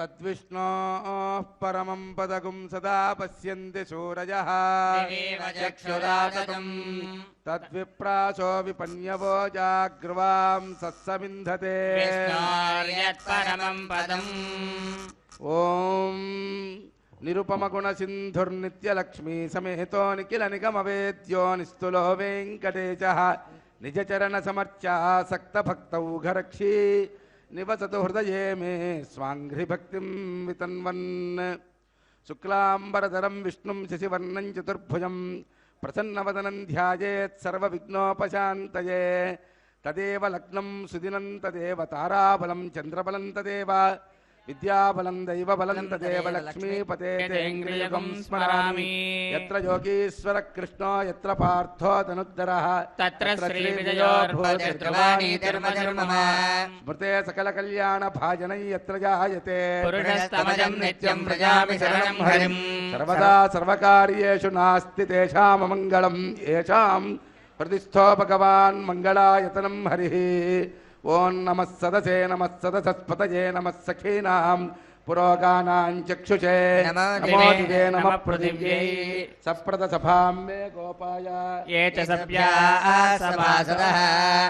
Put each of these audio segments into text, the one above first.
तद्विष्णोः परमं पदगुं सदा पश्यन्ति सूरजः तद्विप्रासो विपन्यवो जाग्रवां सत्समिन्धते ॐ निरुपमगुणसिन्धुर्नित्यलक्ष्मी समेतो निखिलनिगमवेद्यो निस्तुलो वेङ्कटेशः निजचरणसमर्चासक्तभक्तौघरक्षी निवसतु हृदये मे स्वाङ्घ्रिभक्तिं वितन्वन् शुक्लाम्बरधरं विष्णुं शशिवर्णं चतुर्भुजं प्रसन्नवदनं ध्यायेत् सर्वविघ्नोपशान्तये तदेव लग्नं सुदिनं तदेव ताराबलं चन्द्रबलं तदेव विद्याबलं दैवबलं तदेव लक्ष्मीपते तेऽङ्घ्रियुगं स्मरामि यत्र योगीश्वर कृष्णो यत्र पार्थो धनुद्धरः तत्र श्रीविजयो स्मृते सकलकल्याणभाजनै यत्र जायते पुरुषस्तमजं नित्यं व्रजामि शरणं हरिं सर्वदा सर्वकार्येषु नास्ति तेषाममङ्गलं येषां प्रतिष्ठो भगवान् मङ्गलायतनं हरिः ओं नमः सदसे नमः सदसस्पतये नमः सखीनां पुरोगानां चक्षुषे नमो दिवे नमः पृथिव्यै सप्रदसभां मे गोपाय ये च सभ्याः सभासदः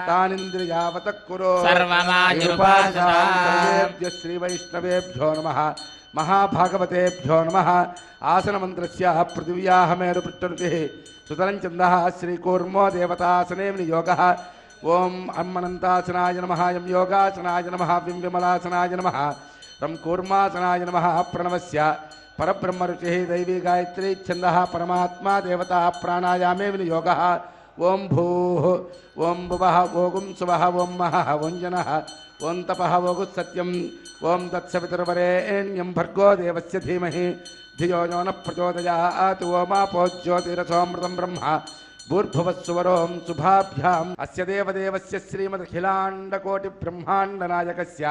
तानिन्द्रियावतः कुरु सर्वमायुर्पासदाभ्यः श्रीवैष्णवेभ्यो नमः महाभागवतेभ्यो नमः आसनमन्त्रस्य पृथिव्याः मेरुपृष्ठरुचिः सुतलं छन्दः श्रीकूर्मो देवतासने विनियोगः ओं अम्मनन्तासनाय नमः यं योगासनाय नमः विं विमलासनाय नमः रं कूर्मासनाय नमः प्रणवस्य परब्रह्मरुचिः दैवी गायत्री छन्दः परमात्मा देवता प्राणायामे विनियोगः ओं भूः ओं भुवः ओगुं सुवः ओं महः ओं जनः ओं तपः ओगुः सत्यम् ओं तत्सवितुर्वरेण्यं भर्गो देवस्य धीमहि धियो यो नः प्रचोदयात् ओमापो ज्योतिरसोऽमृतं ब्रह्म भूर्भुवस्सुवरों शुभाभ्याम् अस्य देवदेवस्य श्रीमदखिलाण्डकोटिब्रह्माण्डनायकस्य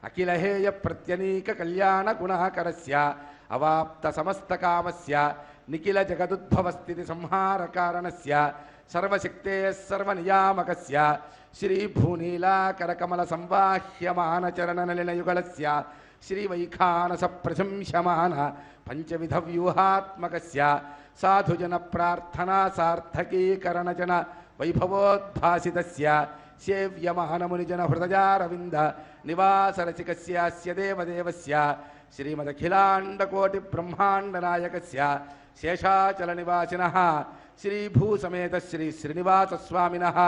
अखिलहेयप्रत्यनीककल्याणगुणाकरस्य अवाप्तसमस्तकामस्य निखिलजगदुद्भवस्थितिसंहारकारणस्य सर्वशक्तेः सर्वनियामकस्य श्रीभूनीलाकरकमलसंवाह्यमानचरणनलिनयुगलस्य श्रीवैखानसप्रशंस्यमान पञ्चविधव्यूहात्मकस्य साधुजन प्रार्थना सार्थकीकरणजन वैभवोद्भासितस्य सेव्यमानमुनिजन हृदयारविन्द निवासरसिकस्य देवदेवस्य श्रीमदखिलाण्डकोटिब्रह्माण्डनायकस्य शेषाचलनिवासिनः श्रीभूसमेत श्री श्रीनिवासस्वामिनः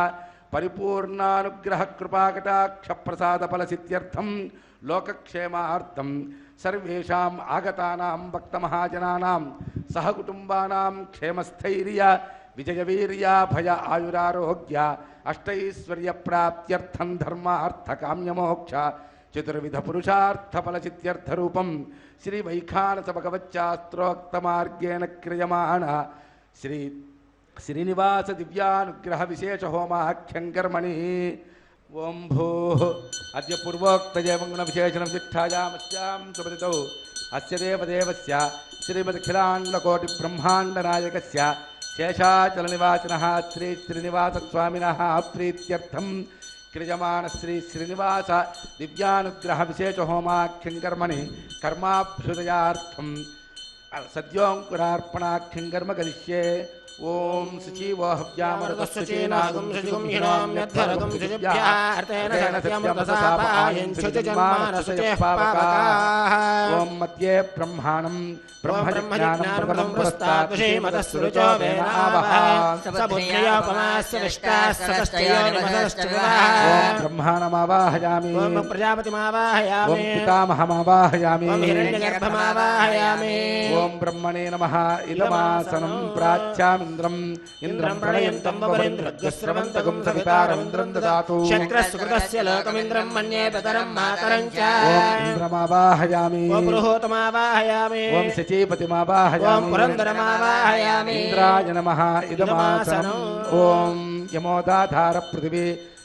परिपूर्णानुग्रहकृपाकटाक्षप्रसादफलसिद्ध्यर्थं लोकक्षेमार्थं सर्वेषाम् आगतानां भक्तमहाजनानां सहकुटुम्बानां क्षेमस्थैर्य विजयवीर्याभय आयुरारोग्य अष्टैश्वर्यप्राप्त्यर्थं धर्मार्थकाम्यमोक्ष चतुर्विधपुरुषार्थफलसिद्ध्यर्थरूपं श्रीवैखानसभगवच्चास्त्रोक्तमार्गेण क्रियमाण श्री श्रीनिवास दिव्यानुग्रहविशेषहोमाख्यं कर्मणि ओं भूः अद्य पूर्वोक्तजयमङ्गलविशेषणं शिक्षायामस्यां सुपतितौ अस्य देवदेवस्य श्रीमदखिलाण्डकोटिब्रह्माण्डनायकस्य शेषाचलनिवासिनः श्री श्रीनिवासस्वामिनः प्रीत्यर्थं क्रियमाण श्री श्रीनिवास दिव्यानुग्रहविशेषहोमाख्यं कर्मणि कर्माभ्युदयार्थं सद्योऽङ्कुरार्पणाख्यं कर्म करिष्ये ओं शुचिवो हव्यामरुतश्चेनागं शुचिगं हिनाम्यद्धरगं शुचिभ्यार्तेन सत्यमृतसापायं शुचिजन्मानशुचेः पावकाः ओं मध्ये ब्रह्माणं ब्रह्मज्ञानं पुरस्तात् श्रीमदस्सुरुचो वेदावः सबुद्ध्योपमास्य विष्टास्ततश्चयोनिमतश्चविवः ओं ब्रह्माणमावाहयामि ओं प्रजापतिमावाहयामि ओं पितामहमावाहयामि ओं हिरण्यगर्भमावाहयामि ओं ब्रह्मणे नमः इदमासनं प्राच्यामि इंद्रं प्रणयन्तं वरेन्द्रज्ञस्रवन्तगुं सवितारमिन्द्रं ददातु शक्रस्कृतस्य लोकमिन्द्रं मन्ये पितरं मातरं च ओं इन्द्रमावाहयामि ओं पुरुहूतमावाहयामि ओं शचीपतिमावाहयामि ओं पुरन्दरमावाहयामि इन्द्राय नमः इदमासनं ओं यमोदाधार पृथिवी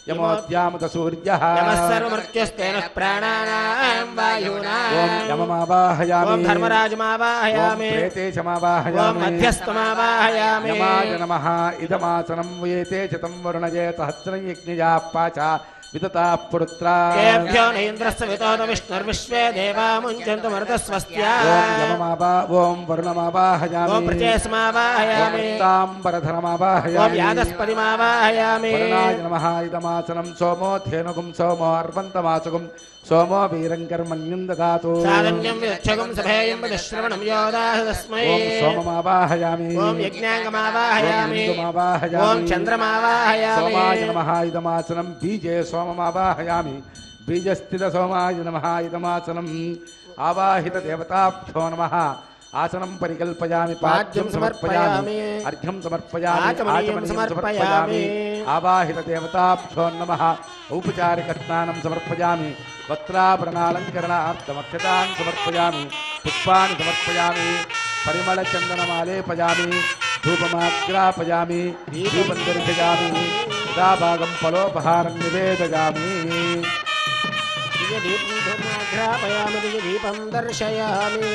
यमोद्यामुत सूर्यः यमः सर्वमृत्युस्तेन प्राणानां वायूनाम् ओम यममावाहयामि ओम धर्मराजमावाहयामि ओम प्रेतेशमावाहयामि ओम मध्यस्थमावाहयामि यमाय नमः इदमासनं वेते शतं वरुणये सहस्रं यज्ञया पाचा विदताः पुरुत्रा तेभ्यो न इन्द्रस्य वितोद विष्णुर्विश्वे देवा मुञ्चन्तु मरुतस्वस्त्या ओम यममावा ओम वरुणमावाहयामि ओम प्रचेस्मावाहयामि ओम ताम्बरधरमावाहयामि ओम यादस्पतिमावाहयामि वरुणाय नमः इदमासनं सोमो धेनुगुं सोमो अर्वन्तमासुगुं सोमो वीरङ्कर्मण्यं ददातु साधन्यं विदक्षगुं सभेयं विदश्रवणं योदाह तस्मै ओम सोममावाहयामि ओम यज्ञाङ्गमावाहयामि ओम इन्दुमावाहयामि ओम चन्द्रमावाहयामि सोमाय नमः इदमासनं बीजे सोममावाहयामि बीजस्थित सोमाय नमः इदमासनम् आवाहित देवताभ्यो नमः आसनं परिकल्पयामि पाद्यं समर्पयामि अर्घ्यं समर्पयामि आचमनीयं समर्पयामि आवाहित देवताभ्यो नमः औपचारिक स्नानं समर्पयामि वस्त्राभरणालङ्करणार्थमक्षतान् समर्पयामि पुष्पाणि समर्पयामि परिमलचन्दनमालेपयामि धूपमाग्रापयामि दीपं दर्शयामि यथाभागं फलोपहारं निवेदयामि दिव्यदीपं दिव्यदीपं दर्शयामि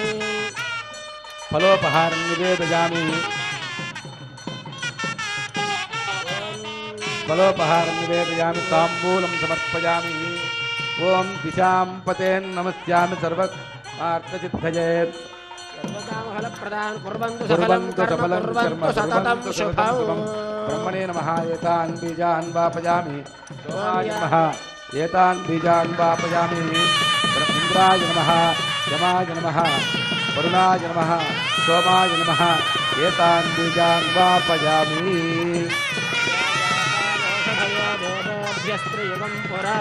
फलोपहारं निवेदयामि फलोपहारं निवेदयामि ताम्बूलं समर्पयामि ओम दिशां पतेन् नमस्यामि सर्वार्थसिद्धये सर्वकामफलप्रदानं कुर्वन्तु कुर्वन्तु सकलं कर्म सततं शुभं ब्रह्मणे नमः एतान् बीजान् वापयामि सोमाय नमः एतान् बीजान् वापयामि इन्द्राय नमः यमाय नमः वरुणाय नमः सोमाय नमः एतान् बीजान् वापयामि देवेभ्यस्त्रियुगं पुरा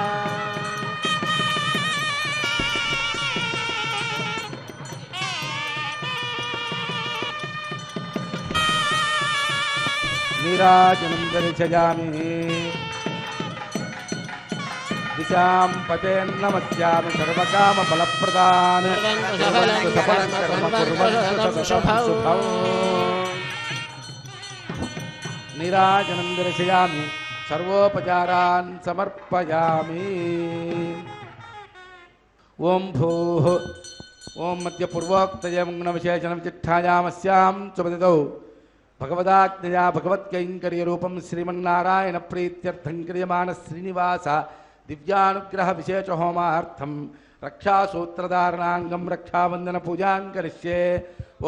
नीराजनं दर्शयामि दिशां पतेन् नमस्यामि सर्वकामफलप्रदान् कुर्वन्तु सकलं कर्म कुर्वन्तु सततं शुभम् नीराजनं दर्शयामि सर्वोपचारान् समर्पयामि ओम भूः ओम मध्य पूर्वोक्तये मंगलविशेषणं चिट्ठायामस्यां सुपतितौ भगवदाज्ञया भगवत्कैङ्कर्यरूपं श्रीमन्नारायण प्रीत्यर्थं क्रियमाण श्रीनिवास दिव्यानुग्रह विशेष होमार्थं रक्षासूत्रधारणाङ्गं रक्षाबन्धन पूजां करिष्ये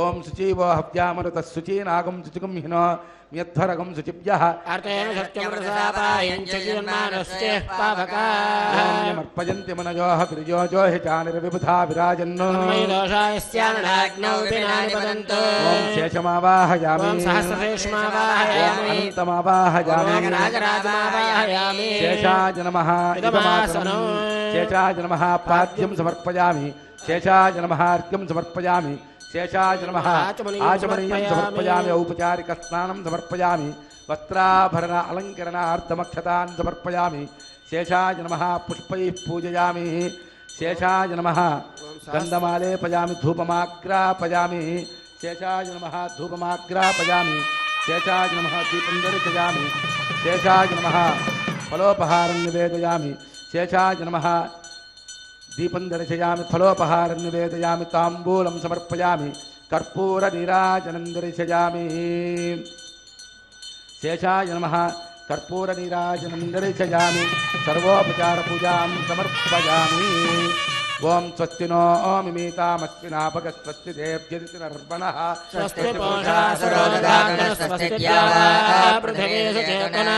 ओम शुचीवो हव्यामरुतः शुचीनागं शुचिगं हिनो यद्धरगं शुचिभ्यः अर्थेन सत्यमृतसापायं च जीवन्मानस्य पावकाः यमर्पयन्ति मनयोः गिरिजोजो हि चानिर्विबुधा विराजन्नो मयि दोषाय स्याननाग्नौ विनानि वदन्तु ओम शेषमावाहयामि ओम सहस्रशेषमावाहयामि अनन्तमावाहयामि नागराजमावाहयामि शेषाय नमः इदमासनो शेषाय नमः पाद्यं समर्पयामि शेषाय नमः अर्घ्यं समर्पयामि शेषाय नमः आचमनीयं समर्पयामि औपचारिक स्नानं समर्पयामि वस्त्राभरण अलङ्करणार्थमक्षतान् समर्पयामि शेषाय नमः पुष्पैः पूजयामि शेषाय नमः गन्धमालेपयामि धूपमाग्रापयामि शेषाय नमः धूपमाग्रापयामि शेषाय नमः दीपं दर्शयामि शेषाय नमः फलोपहारं निवेदयामि शेषाय नमः दीपं दर्शयामि फलोपहारं निवेदयामि ताम्बूलं समर्पयामि कर्पूरनीराजनं दर्शयामि शेषाय नमः कर्पूरनीराजनं दर्शयामि सर्वोपचारपूजां समर्पयामि ओम स्वस्ति नो मिमीतामस्विनाभगस्वस्ति देव्यदिति नर्मणः स्वस्ति पूषासुरोदधातनः स्वस्ति द्यावा पृथिवी सुचेतना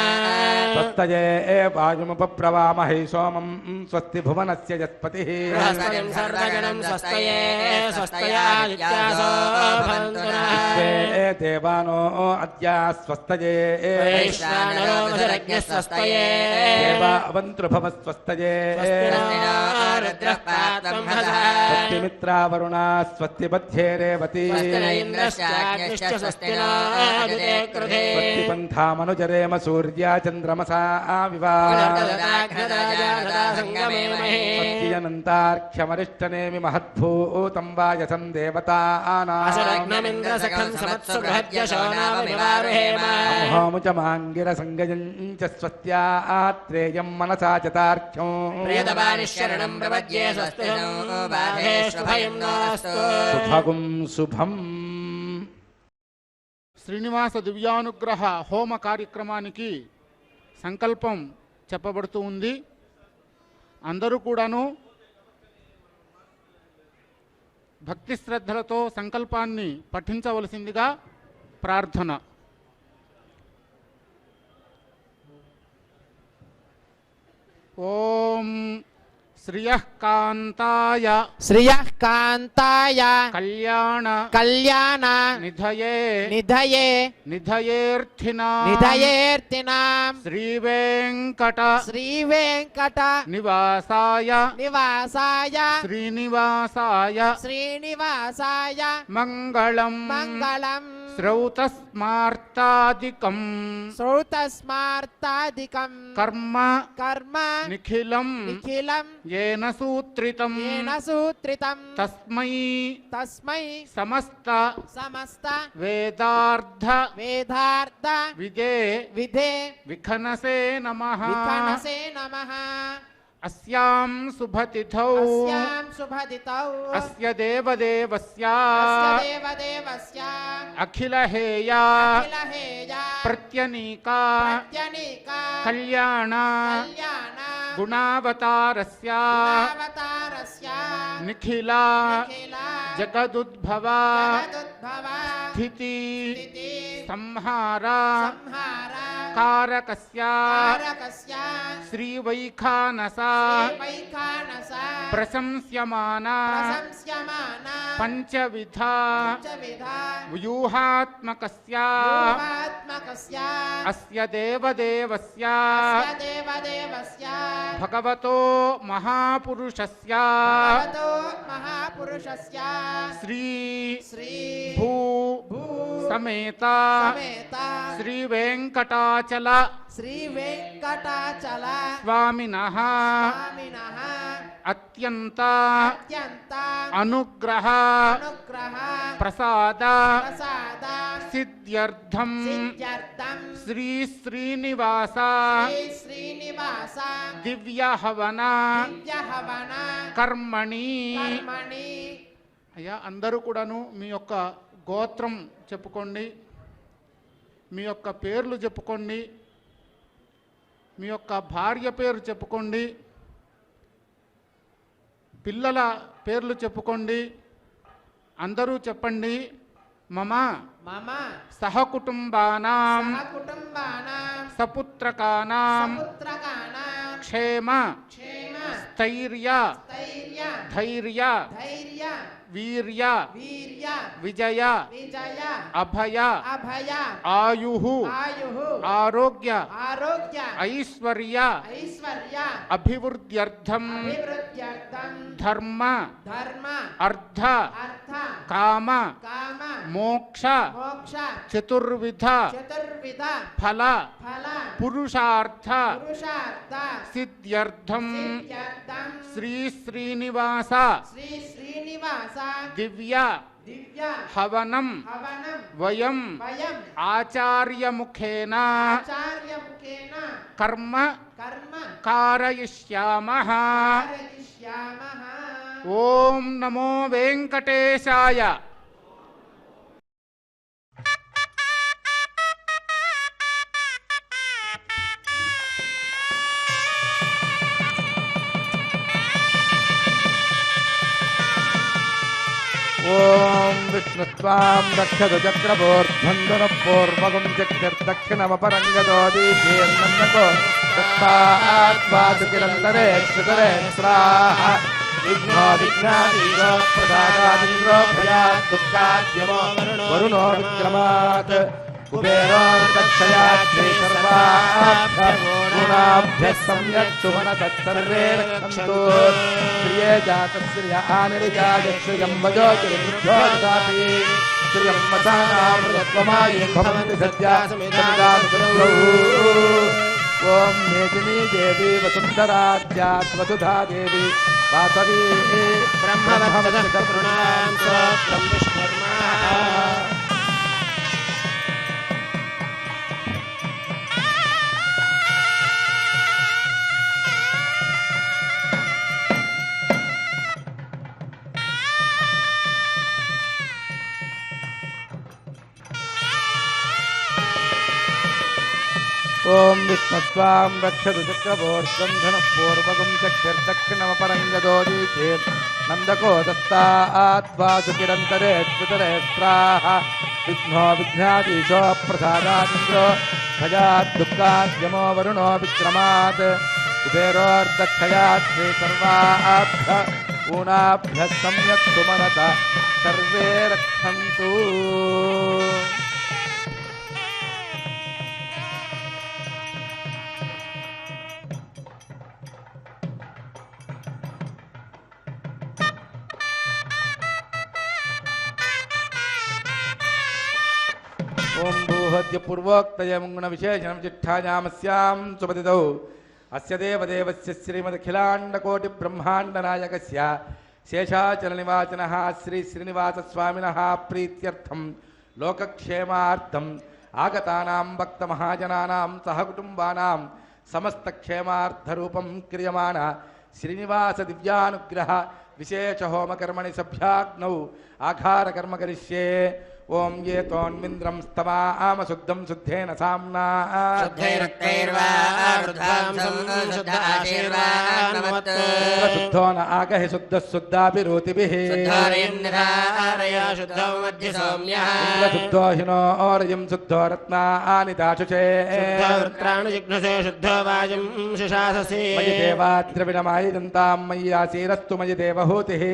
स्वस्तये वायुमुपप्रवामहे सोमं स्वस्ति भुवनस्य यत्पतिः बृहस्पतिं सर्वगणं स्वस्तये स्वस्तयादित्यासो भवन्तु नः विश्वे देवानो अद्य स्वस्तये वैश्वानरो मधुरज्ञः स्वस्तये देवा अवन्तृभव स्वस्तये स्वस्ति नो रुद्रः स्वस्तिमित्रा वरुणा स्वस्तिपथ्ये रेवती स्वस्तिपन्थामनुजरेम सूर्या चन्द्रमसा विवा स्वस्तिजनन्तार्क्ष्यमरिष्टनेमि महद्भूतं वायसं देवतानामुहोमुचमाङ्गिरसङ्गजं च स्वस्त्यात्रेयं मनसा च तार्क्ष्यं सुभगुं शुभम्. శ్రీనివాస దివ్యానుగ్రహ హోమ కార్యక్రమానికి సంకల్పం చెప్పబడుతూ ఉంది. అందరూ కూడాను భక్తి శ్రద్ధలతో సంకల్పాన్ని పఠించవలసిందిగా ప్రార్థన. ఓం శ్రియః కాంతాయ కళ్యాణ నిధయే నిధయేర్థినాం శ్రీవేంకట నివాసాయ శ్రీనివాసాయ మంగళం శ్రౌతస్మార్తాదికం కర్మ నిఖిలం येन सूत्रितं तस्मै समस्त वेदार्थ विदे विखनसे नमः. अस्यां शुभतिथौ अस्य देवदेवस्य अखिलहेया प्रत्यनीका कल्याण गुणावतारस्य निखिला जगदुद्भवा स्थिति संहारा कारकस्य श्रीवैखानसा प्रशंस्यमाना पंचविधा व्यूहात्मकस्य अस्य देवदेवस्य भगवतो महापुरुषस्य श्री भू समेत श्री वेंकटाचल स्वामिनः अत्यंत अनुग्रह प्रसाद सिद्ध्यर्थम श्री श्रीनिवास दिव्य हवन कर्मणि. అయ్యా అందరూ కూడాను మీ యొక్క గోత్రం చెప్పుకోండి, మీ యొక్క పేర్లు చెప్పుకోండి, మీ యొక్క భార్య పేరు చెప్పుకోండి, పిల్లల పేర్లు చెప్పుకోండి. అందరూ చెప్పండి. మమ సహకుటుంబానాం సపుత్రకానాం క్షేమ స్థైర్య ధైర్య వీర్య విజయ అభయ ఆయుః ఆరోగ్య ఐశ్వర్య అభివృద్ధ్యర్థం ధర్మ అర్థ కామ మోక్ష చతుర్విధ ఫల పురుషార్థ సిద్ధ్యర్థం శ్రీ శ్రీనివాస దివ్య హవనం వయం ఆచార్యముఖేన కర్మ కారయిష్యామః. ఓం నమో వెంకటేశాయ. ఓం విష్ణుత్వాం రక్షతు చక్రబోర్ధ్వంధరపూర్వకం చక్రదక్షిణమపరంగదోదీర్మన్నకో తత్పాద్వాదుకిరంతరే శ్రుతరే స్రాహ విఘ్నో విఘ్నాదీశో ప్రసాదాదింద్రో భయాద్ దుఃఖాద్యమో వరుణో విక్రమాత్ कुबेरोर्दक्षया श्रीसर्वाभ्यः सम्यक् सुमनतत्सर्वे रक्षन्तु श्रिये जातश्रिय आनिर्जायश्रियं वजोतिर्वृद्धो ददाति श्रियं वसानामृतत्वमायुः भवन्ति सद्या समिदानपुत्रौ ॐ मेदिनी देवी वसुन्धराद्यात् वसुधा देवी वासवी ब्रह्मवत्सदकरुणां स्तोत्रं विश्वकर्मा ओम विष्णुत्वां रक्षतु चक्रवोर्ध्वं धनुः पूर्वगं चक्षुर्दक्षिणमपरं गदोदीचेत् नन्दको दत्ताद्वासुकिरन्तरे पितरेष्ट्राः विघ्नो विघ्नाधीशो प्रसादादिन्द्रो भजाद्दुःखाद्यमो वरुणो विक्रमात् कुबेरोर्दक्षयात् श्रीसर्वाभ्य ऊनाभ्यः सम्यक् सुमनत सर्वे रक्षन्तु ओम भूहद्य पूर्वोक्तयं गुणविशेषणं चिट्ठायामस्यां सुपतितौ अस्य देवदेवस्य श्रीमदखिलाण्डकोटिब्रह्माण्डनायकस्य शेषाचलनिवाचनः श्री श्रीनिवासस्वामिनः प्रीत्यर्थं लोकक्षेमार्थम् आगतानां भक्तमहाजनानां सहकुटुम्बानां समस्तक्षेमार्थरूपं क्रियमाण श्रीनिवास दिव्यानुग्रह विशेषहोमकर्मणि सभ्याग्नौ आघारकर्म करिष्ये ओम ये तोन्मिन्द्रं स्तवाम शुद्धं शुद्धेन साम्ना शुद्धो न आगहि शुद्धः शुद्धाभिरूतिभिः शुद्धो हिनो और्यं शुद्धो रत्नानि दाशुषे शुद्धो वाजं शिशाससे मयि देवाद्रविणमायिदन्तां मय्यासीरस्तु मयि देवहूतिः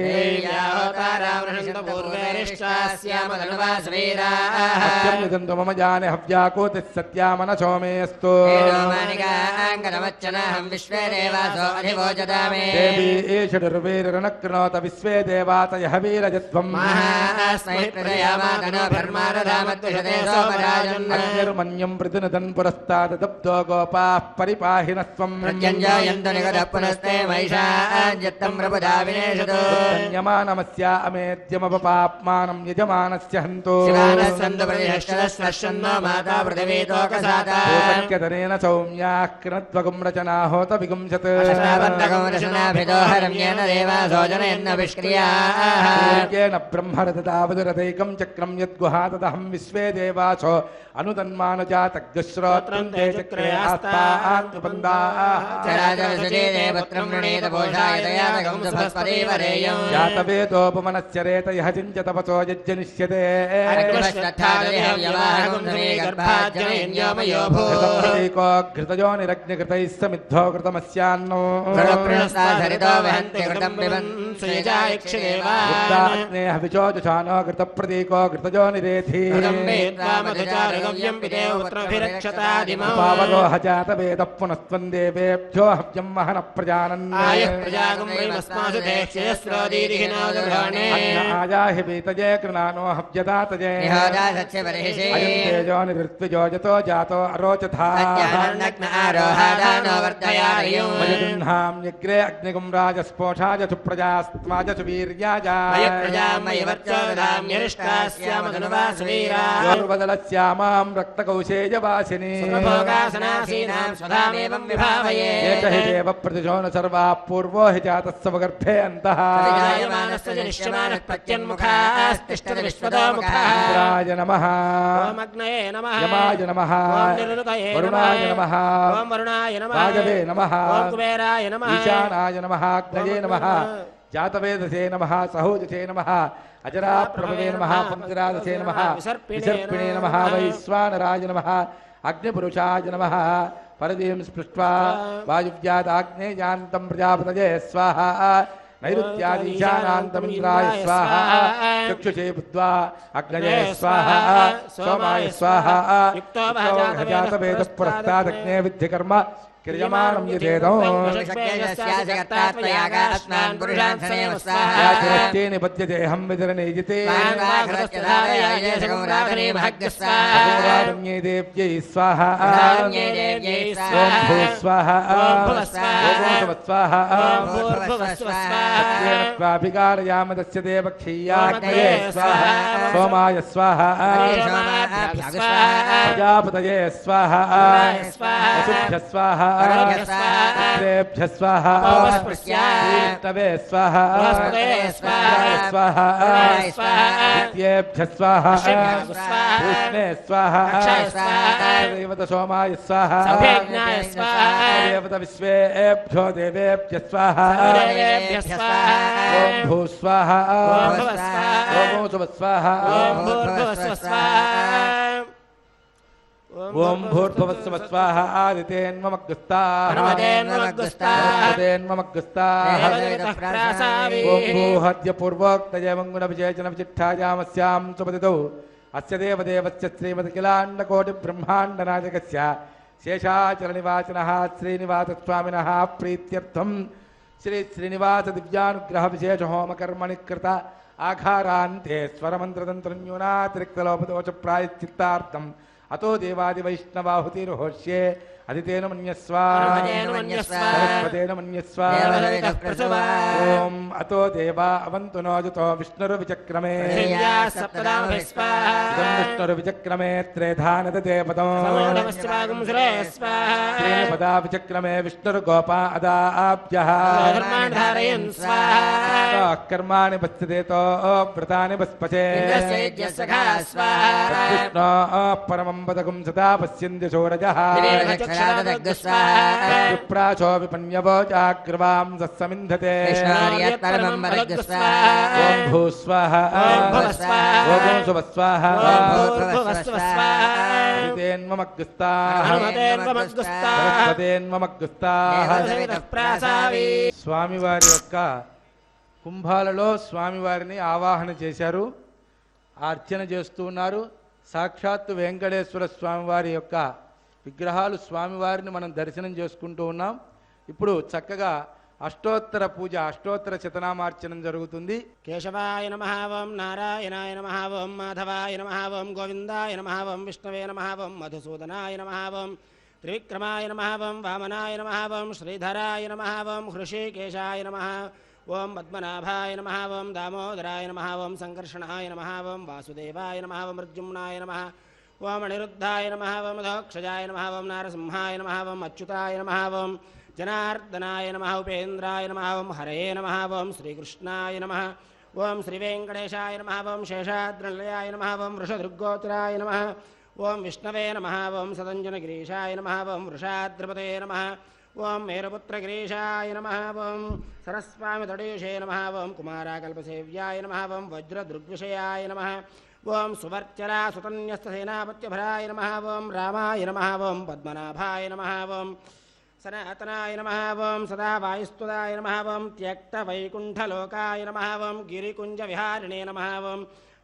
सत्यं निदन्तु मम जाने हव्याकोतिः सत्यामनसो मेऽस्तु देवी ईषडुर्वीरनकृणोत विश्वे देवातयः वीरजत्वम् अग्निर्मन्यं प्रतिनुदन् पुरस्ताददब्धो गोपाः परिपाहिनस्त्वम् यमानमस्या अमेद्यमपपाप्मानं यजमानस्य हन्तु भूतन्यतनेन सौम्याः कृणत्वगुं रचना होत विगुंसत् सूर्येण ब्रह्मरथतावदुरथैकं चक्रं यद्गुहातदहं विश्वे देवासो अनुतन्मानुजातग्श्रोत्रं ते चक्रे जातवेदोपमनस्य रेतयः चिञ्चतपसो यज्जनिष्यते घृतयो निरग्निकृतैः समिद्धो कृतमस्यान्नो हविचोजुषानो घृतप्रतीको घृतयो निरेधि पावरोह जातवेदः पुनस्त्वं देवेभ्यो हव्यं महन प्रजानन् आयाहि वीतये कृणानो हव्यदातये अयं तेजो निवृत्तिजो यतो जातो अरोचथामयगृह्णां यग्रे अग्निगुं राजस्पोषाय सुप्रजास्त्वाय सुवीर्याय योर्वदलस्यामां रक्तकौशेयवासिनी एक हि देव प्रतिशो न सर्वा पूर्वो हि जातः स्वगर्भे अन्तः इंद्राय नमः यमाय नमः वरुणाय नमः वायवे नमः ईशानाय नमः अग्नये नमः जातवेदसे नमः सहोजसे नमः अजराप्रभवे नमः पंचरादसे नमः विसर्पिणे नमः वैश्वानराय नमः अग्निपुरुषाय नमः परदीं स्पृष्ट्वा वायुव्यादाग्नेयान्तं प्रजापतये स्वाहा नैऋत्यादीशानान्तमिन्द्राय स्वाहा चक्षुषे बुद्ध्वा अग्नये स्वाहा सोमाय स्वाहा जातवेदपुरस्तादग्ने विद्धिकर्म क्रियमाणं यथेदं याचिरस्ते निपद्यते हं विदरनेजिते ोरारण्ये देव्यै स्वाहा ॐ भूस्वाहा स्वाहाभिकारयाम तस्य देवक्षीयाग्नये स्वाहा सोमाय स्वाहा प्रजापतये स्वाहा वसुभ्यः स्वाहा पुत्रेभ्यः स्वाहा विष्णवे स्वाहा स्वाहा नित्येभ्यः स्वाहा कृष्णे स्वाहा देवत सोमाय स्वाहा देवत विश्वेभ्यो देवेभ्यः स्वाहा ॐ भू स्वाहा ॐ स्वाहा ॐ भूर्भुवस्सुव स्वाहा आदितेन्ममग्गस्ताः ॐ भूहद्य पूर्वोक्तये मङ्गुणविजयजनविचिट्ठायामस्यां सुपतितौ अस्य देवदेवस्य श्रीमद्किलाण्डकोटिब्रह्माण्डनायकस्य शेषाचलनिवासिनः श्रीनिवासस्वामिनः प्रीत्यर्थं श्रीश्रीनिवासदिव्यानुग्रहविशेषहोमकर्मणि कृत आघारान्ते स्वरमन्त्रतन्त्रन्यूनातिरिक्तलोपदोष प्रायश्चित्तार्थम् अतो देवादिवैष्णवाहुतिर्होष्ये अदितेन मन्यस्व सरस्वतेन मन्यस्व ॐ अतो देवा अवन्तु नोजतो विष्णुर्विचक्रमे विष्णुर्विचक्रमे त्रेधानददेवतपदा विचक्रमे विष्णुर्गोपा अदाभ्यः कर्माणि पश्यतेतो व्रतानि पस्पचे विष्णो परमं पदकं सदा पश्यन्ति शौरजः प्राचो विपन्यवो चाग्रवां सत्समिन्धते ॐ भूस्वाहा ॐ सुवस्वाहा స్వామివారి యొక్క కుంభాలలో స్వామివారిని ఆవాహన చేశారు, అర్చన చేస్తూ ఉన్నారు. సాక్షాత్తు వెంకటేశ్వర స్వామివారి యొక్క విగ్రహాలు స్వామివారిని మనం దర్శనం చేసుకుంటూ ఉన్నాం. ఇప్పుడు చక్కగా అష్టోత్తర పూజ, అష్టోత్తర శతనామార్చనం జరుగుతుంది. కేశవాయ నమః ఓం నారాయణాయ నమః ఓం మాధవాయ నమః ఓం గోవిందాయ నమః ఓం విష్ణవే నమః ఓం మధుసూదనాయ నమః ఓం త్రివిక్రమాయ నమః ఓం వామనాయ నమః ఓం శ్రీధరాయ నమః ఓం హృషీకేశాయ నమః ఓం పద్మనాభాయ నమః ఓం దామోదరాయ నమః ఓం సంకర్షణాయ నమః ఓం వాసుదేవాయ నమః ఓం మృత్యుమ్నాయ నమః ఓం అనిరుద్ధాయ నమః ఓం మధోక్షజాయ నమః ఓం నారసింహాయ నమః ఓం అచ్యుతాయ నమః ఓం జనార్దనాయ నమః ఉపేంద్రాయ నమః ఓం హరయే నమః ఓం శ్రీకృష్ణాయ నమః ఓం శ్రీవేంకటేశాయ నమః ఓం శేషాద్రినిలయాయ నమః ఓం వృషదుర్గోత్తరాయ నమః ఓం విష్ణవే నమః ఓం సదంజనగిరీశాయ నమః ఓం వృషాద్రిపతే నమః ఓం మేరుపుత్రగిరీశాయ నమః ఓం సరస్వామితడేశే నమః ఓం కుమారాకల్పసేవ్యాయ నమః ఓం వజ్రదృగ్విషయాయ నమః ఓం సువర్చలాసుతన్యస్తసేనాపత్యభరాయ నమః ఓం రామాయ నమః ఓం పద్మనాభాయ నమః ఓం సనాతనాయ నమః ఓం సదా వాయుస్తుదాయ నమః ఓం త్యక్తవైకుంఠలోకాయ నమః ఓం గిరికుంజవిహారిణే నమః ఓం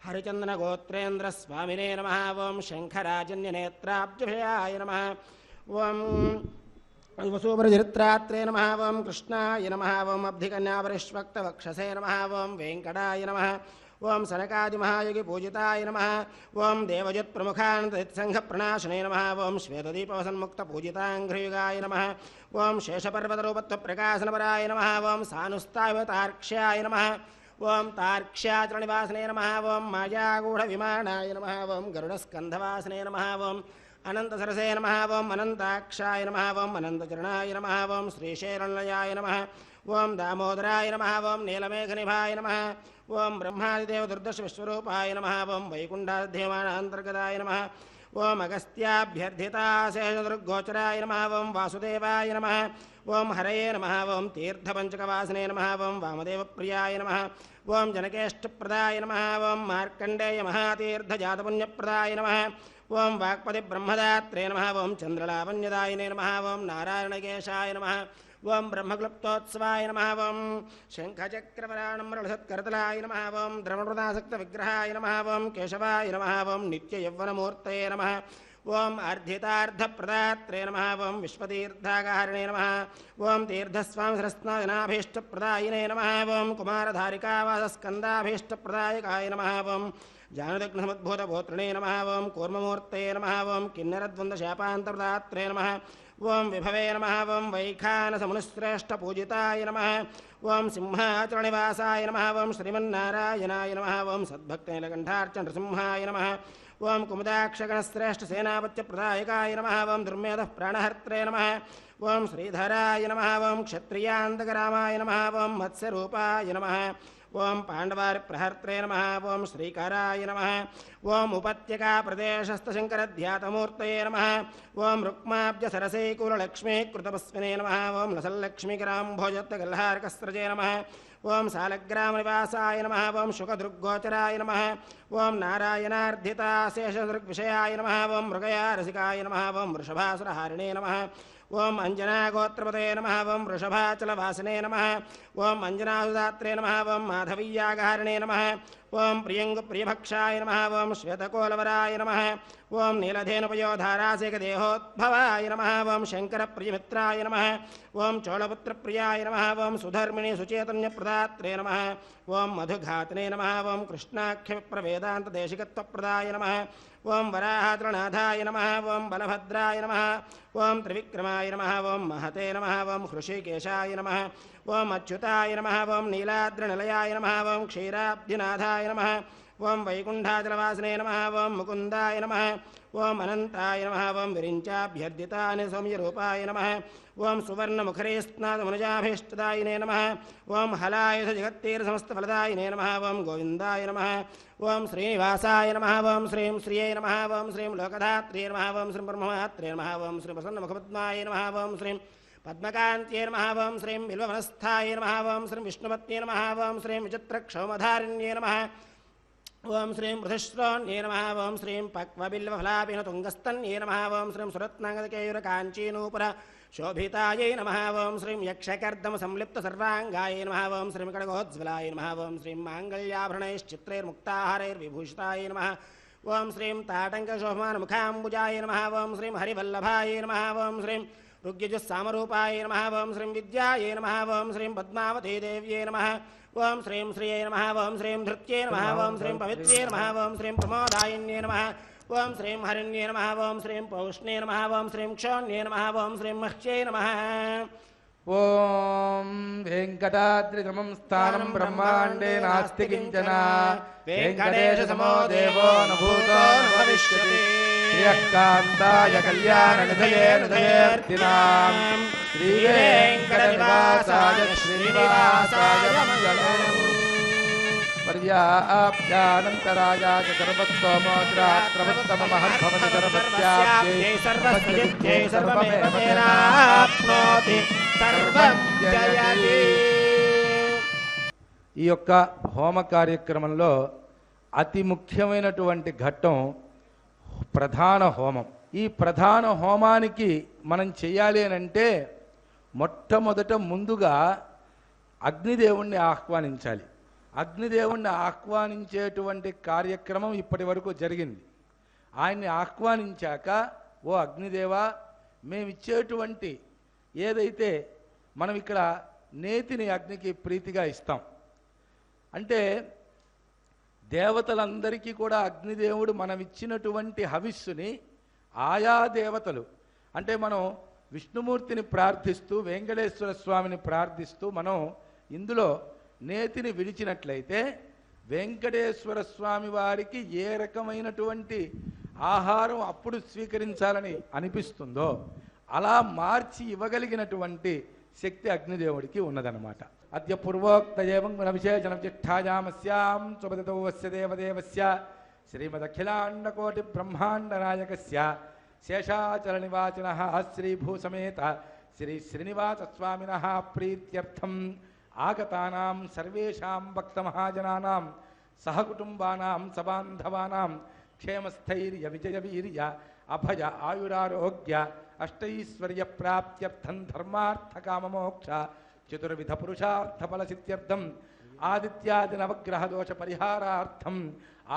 హరిచందనగోత్రేంద్రస్వామినే నమః ఓం శంఖరాజన్యనేత్రాబ్జభయాయ నమః ఓం వసూపరిచరిత్రాత్రే నమః ఓం కృష్ణాయ నమః ఓం అబ్ధికన్యాపరిష్వక్తవక్షసే నమః ఓం వెంకటాయ నమః ఓం సనకాదిమహాయుగి పూజితాయ నమః ఓం దేవజత్ప్రముఖానందసంఘప్రణాశనే నమః ఓం శ్వేతదీపవసన్ముక్తపూజితాంఘ్రయుగాయ నమః ఓం శేషపర్వతరూపత్వప్రకాశనపరాయ నమః ఓం సానుస్తావతార్క్ష్యాయ నమః ఓం తార్క్ష్యాచలనివాసనే నమః ఓం మాయాగూఢవిమానాయ నమః ఓం గరుడస్కంధవాసనే నమః ఓం అనంతసరసే నమః ఓం అనంతాక్షాయ నమః ఓం అనంతచరణాయ నమః ఓం శ్రీశైరణయాయ నమః ఓం దామోదరాయ నమః ఓం నీలమేఘనిభాయ నమః ఓం బ్రహ్మాదిదేవదుర్దశ విశ్వరూపాయ నమః ఓం వైకుంఠాధ్యమానాంతర్గతాయ నమః ఓం అగస్త్యాభ్యర్థితాశేషదుర్గోచరాయ నమః ఓం వాసుదేవాయ నమః ఓం హరయే నమః ఓం తీర్థపంచకవాసనే నమః ఓం వామదేవప్రియాయ నమః ఓం జనకేష్టప్రదాయ నమః ఓం మార్కండేయ మహాతీర్థజాతపుణ్యప్రదాయ నమః ఓం వాక్పతి బ్రహ్మదాత్రే నమః ఓం చంద్రలావణ్యదాయినే నమః ఓం నారాయణకేశాయ నమః ఓం బ్రహ్మక్లుప్తోత్సవాయ నమః ఓం శంఖచక్రవరాణమృళసత్కరతలాయ నమః ఓం ద్రవణృదాసక్త విగ్రహాయ నమః ఓం కేశవాయ నమః ఓం నిత్యయవ్వనమూర్తయే నమః ఓం అర్ధితార్థప్రదాత్రే నమః ఓం విశ్వతీర్థాకారిణే నమః ఓం తీర్థస్వామి సరస్నాభీష్టప్రదాయినే నమః ఓం కుమారధారికావాసస్కందాభీష్టప్రదాయకాయ నమః ఓం జానుదగ్నసముద్భూతగోత్రిణే నమః ఓం కూర్మమూర్తయే నమః ఓం కిన్నరద్వందశాపాంతప్రదాత్రే నమః ఓం విభవే నమః ఓం వైఖానసమునిశ్రేష్టపూజితాయ నమః ఓం సింహాచలనివాసాయ నమః ఓం శ్రీమన్నారాయణాయ నమః ఓం సద్భక్తనీలకంఠార్చ నృసింహాయ నమః ఓం కుముదాక్షగణశ్రేష్ఠసేనాపత్యప్రదాయకాయ నమః ఓం దుర్మేధః ప్రాణహర్త్రే నమః ఓం శ్రీధరాయ నమః ఓం క్షత్రియాంతకరామాయ నమః ఓం మత్స్యరూపాయ నమః ఓం పాండవారిప్రహర్త్రే నమః ఓం శ్రీకరాయ నమః ఓం ఉపత్యకాప్రదేశస్థశంకరధ్యాతమూర్తయే నమః ఓం రుక్మాబ్జసరసైకూలలక్ష్మీకృతపస్మినే నమః ఓం లసల్లక్ష్మీకరాంభోజత్తగల్హారకస్రజే నమః ఓం శాలగ్రామనివాసాయ నమః ఓం శుకదృగ్గోచరాయ నమః ఓం నారాయణార్ధితాశేషదృగ్విషయాయ నమః ఓం మృగయారసికాయ నమః ఓం వృషభాసురహారిణే నమః ఓం అంజనాగోత్రపతే నమః ఓం వృషభాచలవాసినే నమః ఓం అంజనాసుదాత్రే నమః ఓం మాధవీయాగారిణే నమః ఓం ప్రియంగుప్రియభక్షాయ నమః ఓం శ్వేతకోలవరాయ నమః ఓం నీలధేనుపయోధారాసేకదేహోద్భవాయ నమః ఓం శంకరప్రియమిత్రాయ నమః ఓం చోళపుత్రప్రియాయ నమః ఓం సుధర్మిణి సుచేతన్యప్రదాత్రే నమః ఓం మధుఘాతనే నమః ఓం కృష్ణాఖ్యప్రవేదాంతదేశికత్వప్రదాయ నమః ఓం వరాహాద్రనాథాయ నమః ఓం బలభద్రాయ నమః ఓం త్రివిక్రమాయ నమః ఓం మహతే నమః ఓం హృషికేశాయ నమః ఓం అచ్యుతాయ నమః ఓం నీలాద్రినిలయాయ నమః ఓం క్షీరాబ్ధినాథాయ నమః ఓం వైకుంఠాచలవాసినే నమః ఓం ముకుందాయ నమః ఓం అనంతాయ నమః ఓం విరించాభ్యర్థితాని సౌమ్యరూపాయ నమః ఓం సువర్ణముఖరేస్నాథమునుజాభీష్టదాయినే నమః ఓం హలాయుధ జగత్తీరసమస్తఫలదాయినే నమః ఓం గోవిందాయ నమః ఓం శ్రీనివాసాయ నమః ఓం శ్రీం శ్రియై నమః ఓం శ్రీం లోకధాత్రే నమః ఓం శ్రీం బ్రహ్మమాత్రే నమః ఓం శ్రీ ప్రసన్నముఖపద్మాయ నమః ఓం శ్రీం పద్మకాంత్యై నమః ఓం శ్రీం బిల్వవనస్థాయ నమః ఓం శ్రీం విష్ణుపత్యై నమః ఓం శ్రీం విచిత్రక్షౌమధారిణ్యై నమః ఓం శ్రీం మృధశ్రోణ్యై నమః ఓం శ్రీం పక్వబిల్వఫలాపిన తుంగస్తన్యై నమః ఓం శ్రీం సురత్నాంగదకేయురకాంచీనూపుర శోభితాయై నమః ఓం శ్రీం యక్షకర్దమ సంలిప్త సర్వాంగాయై నమః ఓం శ్రీం కడగోజ్వలాయ నమః ఓం శ్రీం మాంగళ్యాభరణైశ్చిత్రైర్ముక్తాహారైర్విభూషితాయ నమః ఓం శ్రీం తాటంకశోభమానముఖాంబుజాయ నమః ఓం శ్రీం హరివల్లభాయ నమః ఓం శ్రీం ఋగ్యజుస్సామరూపాయ నమః ఓం శ్రీం విద్యాయై నమః ఓం శ్రీం పద్మావతీదేవ్యై నమః ఓం శ్రీం శ్రియై నమః ఓం శ్రీం ధృత్యై నమః ఓం శ్రీం పవిత్ర్యై నమః ఓం శ్రీం ప్రమోదాయిన్యై నమః ఓం శ్రీం హరిణ్యై నమః ఓం శ్రీం పౌష్ణ్యై నమః ఓం శ్రీం క్షోణ్యై నమః ఓం శ్రీం మహ్యై నమః ఓం వెంకటాద్రిసమం స్థానం బ్రహ్మాండే నాస్తి కించన వెంకటేశసమో దేవో న భూతో న భవిష్యతి శ్రియకాంతాయ కళ్యాణనిధయే నిధయేర్తినాం శ్రీవేంకటనివాసాయ శ్రీనివాసాయ మంగళం పర్యాప్యానంతరాయాచ సర్వస్తోమోత్రాత్రవత్తమమహద్భవతి సర్వస్యాప్త్యై సర్వస్యజిత్యై సర్వమేవాప్నోతి సర్వం జయతి. ఈ యొక్క హోమ కార్యక్రమంలో అతి ముఖ్యమైనటువంటి ఘట్టం ప్రధాన హోమం. ఈ ప్రధాన హోమానికి మనం చేయాలి అని అంటే మొట్టమొదట ముందుగా అగ్నిదేవుణ్ణి ఆహ్వానించాలి. అగ్నిదేవుణ్ణి ఆహ్వానించేటువంటి కార్యక్రమం ఇప్పటి వరకు జరిగింది. ఆయన్ని ఆహ్వానించాక, ఓ అగ్నిదేవా, మేమిచ్చేటువంటి ఏదైతే మనం ఇక్కడ నేతిని అగ్నికి ప్రీతిగా ఇస్తాం అంటే దేవతలందరికీ కూడా అగ్నిదేవుడు మనం ఇచ్చినటువంటి హవిస్సుని ఆయా దేవతలు అంటే మనం విష్ణుమూర్తిని ప్రార్థిస్తూ వెంకటేశ్వర స్వామిని ప్రార్థిస్తూ మనం ఇందులో నేతిని విడిచినట్లయితే వెంకటేశ్వర స్వామి వారికి ఏ రకమైనటువంటి ఆహారం అప్పుడు స్వీకరించాలని అనిపిస్తుందో అలా మార్చి ఇవ్వగలిగినటువంటి శక్తి అగ్నిదేవుడికి ఉన్నదన్నమాట. అద్య పూర్వోక్త ఏవం గుణ విశేషణం చిష్టాయామస్యాం సుపదతోవస్య దేవదేవస్య శ్రీమదఖిలాండకోటి బ్రహ్మాండ నాయకస్య శేషాచల నివాసినః శ్రీభూసమేత శ్రీ శ్రీనివాస స్వామినః ప్రీత్యర్థం ఆగతానాం సర్వేషాం భక్తమహాజనానాం సహకుటుంబానాం సబాంధవానాం క్షేమస్థైర్య విజయ వీర్య అభయ ఆయురారోగ్య అష్టైశ్వర్య ప్రాప్త్యర్థం ధర్మార్థ కామమోక్ష చతుర్విధ పురుషార్థ ఫలసిద్ధ్యర్థం ఆదిత్యాది నవగ్రహ దోష పరిహారార్థం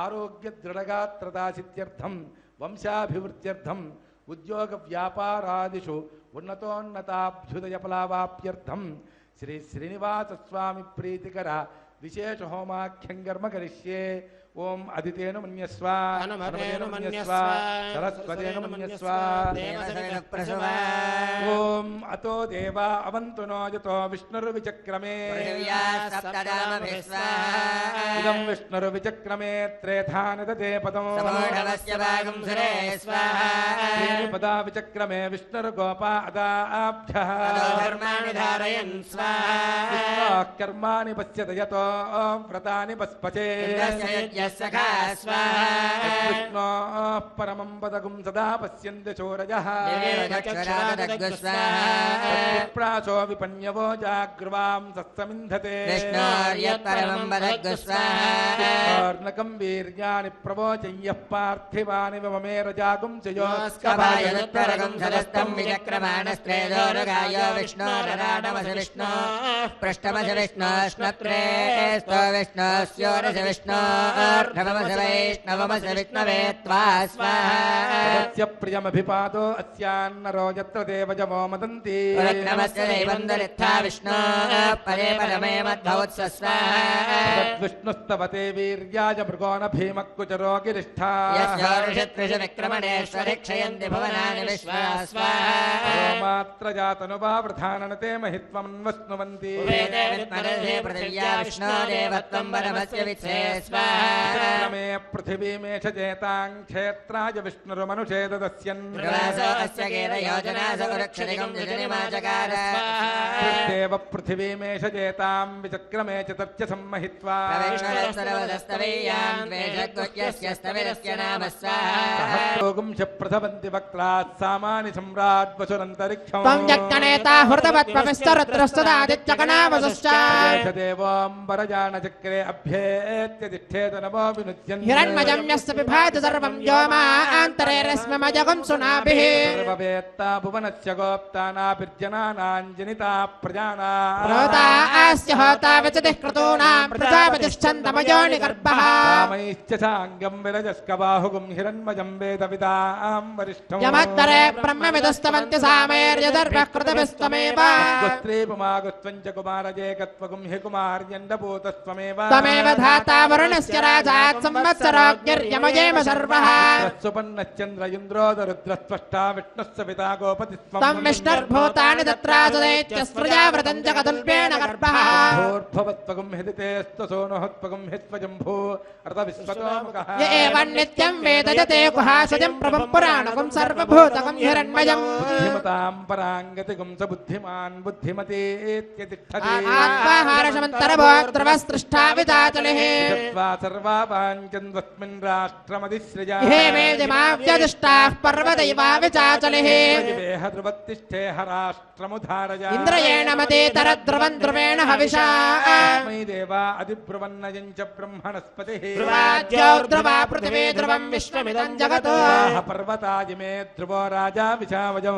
ఆరోగ్య దృఢగాత్రతా సిద్ధ్యర్థం వంశాభివృద్ధ్యర్థం ఉద్యోగ వ్యాపారాదిషు ఉన్నతోన్నతాభ్యుదయ ఫలావాప్యర్థం శ్రీ శ్రీనివాస స్వామి ప్రీతికర విశేష హోమాఖ్యం కర్మ కరిష్యే. ఓం అదితేను మన్యస్వ హనుమతేను మన్యస్వ సరస్వతేను మన్యస్వ. దేవసవినః ఓం అతో దేవా అవంతు నోజతో విష్ణుర్విచక్రమే ఇదం విష్ణుర్విచక్రమే త్రేధాని దదే పదం పదా విచక్రమే విష్ణుర్గోపా అదాభ్యః కర్మాణి పశ్యత యతో వ్రతాని పస్పచే విష్ణో పరమం పదగుం సదా పశ్యంతి చోరయః ప్రాసో విపణ్యవో జాగ్రవాం సత్సమింధతే ర్ణకం వీర్యాని ప్రవోచయ్యః పార్థివాని మమేర జాగుం ప్రియమభిపాదో అస్యాన్నరో యత్ర దేవజమో మదంతి విష్ణుస్తవతే వీర్యాయ మృగోణ భీమక్కుచరో గిరిష్ఠా మాత్ర జాతనువా వృధాననతే మహిత్వమన్వస్నువంతి మే పృథివీమేష చేతాం క్షేత్రాయ విష్ణురుమనుషేదస్యన్ దేవ పృథివీమేష చేతాం విచక్రమే చతర్చ సమ్మహిత్వా సహస్రోగుంశ ప్రథవంతి వక్త్రాత్ సామాని సమ్రాట్ వసురంతరిక్షం దేవోంబరజానచక్రే అభ్యేత్య తిష్ఠేత నమో వినుజ్యన్ సర్వవేత్తా భువనస్య గోప్తానాభిర్జనానాంజనితా ప్రజానామైశ్చ సాంగం విరజస్కబాహుగుం హిరణ్మజం వేద విదాం వరిష్ఠం గుస్త్రీపుమాగుస్త్వం చ కుమారజేకత్వగుం హి కుమార్యండభూతస్త్వమేవ సుపన్నశ్చంద్ర ఇంద్రోదరుద్రస్పష్టా విష్ణుస్స పితా గోపతిస్త్వం భూర్భవత్వగుం హిదితేస్తు సోనుహత్వగుం హిత్వజంభూ అర్ధ విశ్వతోముఖః బుద్ధిమతాం పరాంగతిగుం స బుద్ధిమాన్ బుద్ధిమతేత్యతిష్ఠతి సర్వాపాంచన్వస్మిన్ రాష్ట్రమధిసృజా ధ్రువత్తిష్ఠేహ రాష్ట్రముధారయ మయి దేవా అధిబ్రువన్నయం చ బ్రహ్మణస్పతిః పర్వతాయ మే ధ్రువో రాజా విశావజం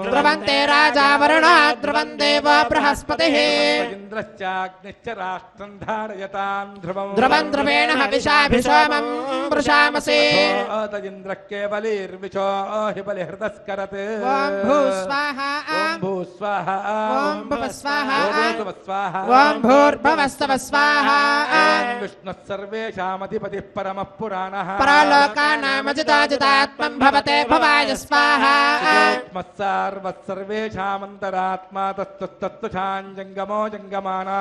ఇంద్రశ్చాగ్నిశ్చ రాష్ట్రం ధారయతాం ఇంద్ర కేవలీర్విశో హి బలిహృతస్కరత్ ఓం భూస్వాహ విష్ణుః సర్వేషామధిపతిః పరమః పురాణః సర్వేషామంతరాత్మా తత్తుషాంజంగమో జంగమానా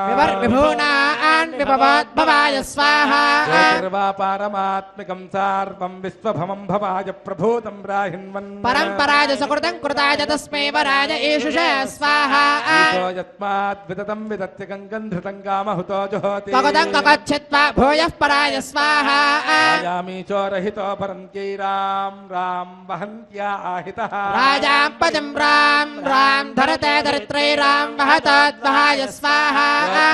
సర్వాపారమాత్మికం సార్వం విశ్వభమం భవాయ ప్రభూతం రాహిన్ कृण्वन् परम्पराज सुकृतं कृताय तस्मै वराय एषुष स्वाहा ईशो यस्मात् विततं विदत्य गङ्गन् धृतं कामहुतो जुहोति कगदं कगच्छित्वा भूयः पराय स्वाहा राजामीशो रहितो परन्त्यै राम राम वहन्त्या आहितः राजां पदं राम राम धरते दरित्रै राम वहतद्वहाय स्वाहा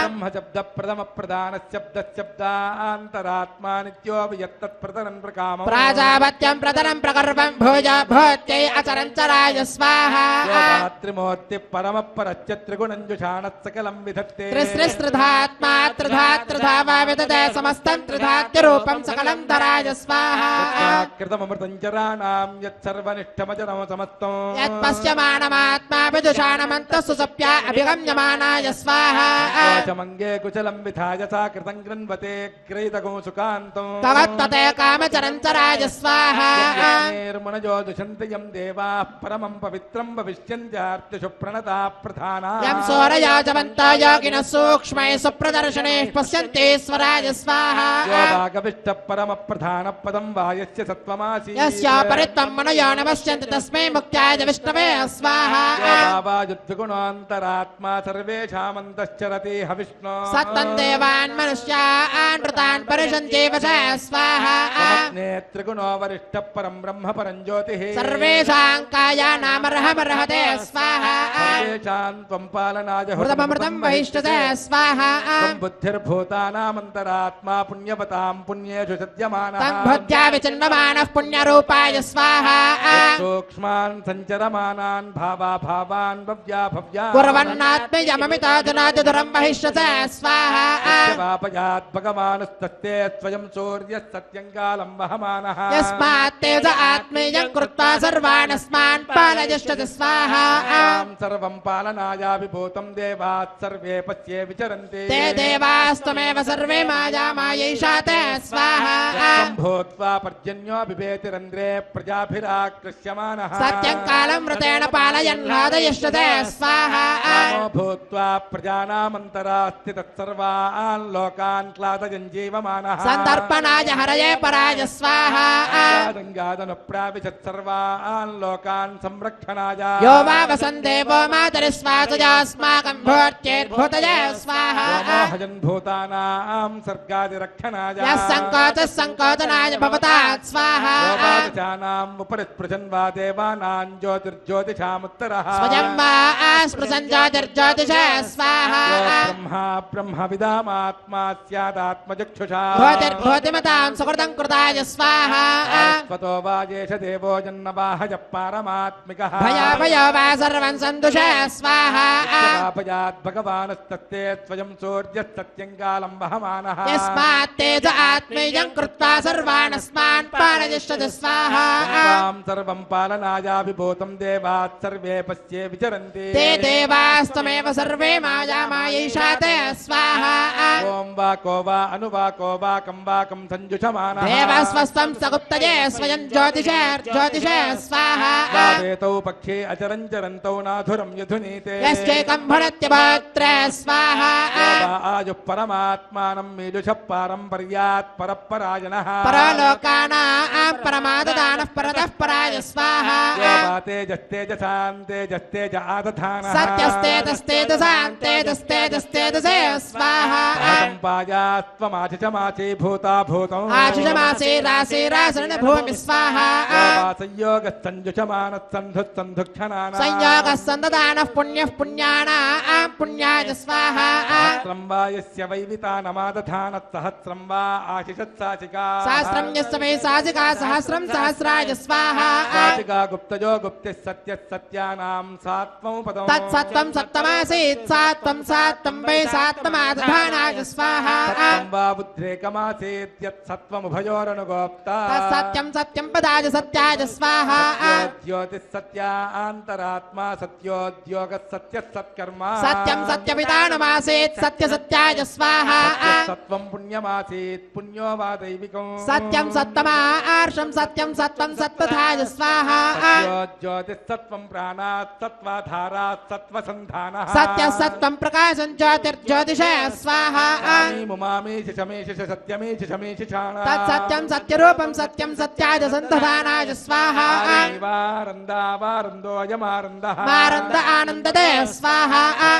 ब्रह्मशब्दप्रथमप्रधानशब्दशब्दान्तरात्मा नित्यो वियत्तत्प्रतरन् प्रकामम् प्राजापत्यं प्रतरं प्रकर्वं भोज भोत्यै अचरञ्चराय स्वाहा त्रिमूर्तिः परमपरश्च त्रिगुणञ्जुषाणः सकलं विधत्ते त्रिस्त्रिधात्मा त्रिधा वा विदते समस्तं त्रिधात्यरूपं सकलं धराय स्वाहा कृतममृतं चराणां यत्सर्वनिष्ठमजरं समस्तं यत्पश्यमानमात्मा विदुषाणमन्तः सुसप्या अभिगम्यमानाय स्वाहा कोशमङ्गे कुशलं विधाय सा कृतं गृह्णवते ग्रहीतगो सुकान्तं तवत्तते कामचरञ्चराय स्वाहा निर्मुनजो दुषन्ति यं देवाः परमं पवित्रं भविष्यन्त्यार्तिषु प्रणता प्रधाना यं सौरयाजवन्तो योगिनः सूक्ष्मै सुप्रदर्शने पश्यन्तीश्वराय स्वाहा योगागविष्टः परमप्रधानपदं वा यस्य सत्त्वमासि यस्यापरित्वं मनयो न पश्यन्ति तस्मै मुक्त्याय विष्णवे स्वाहा योगावायुद्विगुणोऽन्तरात्मा सर्वेषामन्तश्चरति हविष्णो सत्तं देवान् मनुष्यान् ऋतान् परिषन्त्येव च स्वाहा नेत्रिगुणो वरिष्ठः परं ब्रह्म परं ज्योतिः सर्वेषां कायानामर्हमर्हते स्वाहा सर्वेषां त्वं पालनाय हृदमृतं वहिष्ठते स्वाहा त्वं बुद्धिर्भूतानामन्तरात्मा पुण्यवतां पुण्येषु सद्यमानः तं भुज्या विचिन्वमानः पुण्यरूपाय स्वाहा सूक्ष्मान् सञ्चरमानान् भावाभावान् भव्याभव्यान् कुर्वन्नात्मयममिता जनादिधुरं वहिष्ठते स्वाहा वापयात् भगवानस्तस्ते स्वयं सूर्यः सत्यं कालं वहमानः यस्मात् तेज आत्मेयं कृत्वा सर्वानस्मान् पालयष्ठति स्वाहा सर्वं पालनायाभिभूतं देवात् सर्वे पश्ये विचरन्ति ते देवास्त्वमेव सर्वे मायामायैषा ते स्वाहा भूत्वा पर्जन्यो बिभेतिरन्ध्रे प्रजाभिराकृष्यमानः सत्यं कालं मृतेन पालयन् लादयष्ठते स्वाहा भूत्वा प्रजानामन्तरास्ति तत्सर्वान् लोकान् क्लादयन् जीवमानः सन्दर्पणाय हरये पराय स्वाहा गङ्गादनुप्राविशत् सर्वान् लोकान् संरक्षणाय यो वा वसन् देवो मातरिस्वासजास्माकं भूत्यैर्भूतये स्वाहा हजन् भूतानां सर्गादिरक्षणाय यः सङ्कोचः सङ्कोचनाय भवतात् स्वाहा योगादशानाम् उपरि स्पृशन् वा देवानां ज्योतिर्ज्योतिषामुत्तरः स्वयं वा स्पृशन् ज्योतिर्ज्योतिष स्वाहा ब्रह्मा ब्रह्मविदामात्मा स्यादात्मचक्षुषा भूतिर्भूतिमतां सुकृतं कृताय स्वाहा स्वतो वा येष देवो जन्मवाहज पारमात्मिकः भयो वा सर्वं सन्तुष स्वाहा पापयात् भगवानस्तस्ते स्वयं सूर्यस्तत्यं कालं वहमानः यस्मात् तेज आत्मेयं कृत्वा सर्वानस्मान् पालयष्ठति स्वाहा तां सर्वं पालनायाभिभूतं देवात् सर्वे पश्ये विचरन्ति ते देवास्त्वमेव सर्वे मायामायैषा ते स्वाहा ओं वाको वा अनुवाको वाकं वाकं सञ्जुषमानः देवस्वस्तं सगुप्तये स्वयं ज्योतिषे स्वाहा वेतौ पक्षे अचरञ्चरन्तौ नाधुरं यधुनीते यश्चैकं भरत्यभोत्रे स्वाहा आयुः परमात्मानं मीदुषः पारम्पर्यात् परपरायणः परलोकानां परमाददानः परतः पराय स्वाहा तेजस्तेजसान्तेजस्तेज आदधानः सत्यस्तेजस्तेजसान्तेजस्तेजस्तेजसे स्वाहा सम्पायात्वमाशिषमासी भूता भूतौ आशिषमासे रासे रासरण भूमि स्वाहा संयोगः सञ्जुषमानः सन्धुः सन्धुक्षणानः संयोगः सन्ददानः पुण्यः पुण्यानां पुण्याय स्वाहा सहस्रं वा यस्य वैवितानमादधानः सहस्रं वा आशिषत्साशिका सहस्रं यस्य वै साजिका सहस्रं सहस्राय स्वाहा साशिका गुप्तजो गुप्तिः सत्यः सत्यानां सात्वमुपदम् तत्सत्त्वं सत्तमासीत् सात्वं सात्वं वै सात्वमादधानाय स्वाहा सत्त्वं वा बुद्ध्रेकमासीत् यत् सत्त्वमुभयोरनुगोप्ता तत्सत्यं सत्यं पदाय सत्याय स्वाहा ज्योतिः सत्या अन्तरात्मा सत्योद्योगः सत्यः सत्कर्म सत्यं सत्यपितानमासीत् सत्यसत्याय स्वाहा సత్వం పుణ్యమాసీత్ పుణ్యో వా దైవికం సత్యం సత్తమా ఆర్షం సత్యం సత్వం సత్వధాయ స్వాహ జ్యోతిస్సత్వం ప్రాణాత్ సత్వాధారాత్ సత్వసంధానః సత్య సత్వం ప్రకాశం జ్యోతిర్జ్యోతిష స్వాహ ముమామీషి శమేషి సత్యమేషి శమేషి ఛాణ తత్సత్యం సత్యరూపం సత్యం సత్యాయ సంతధానాయ స్వాహ వారందావారందోయమారందః మారంద ఆనందదే స్వాహ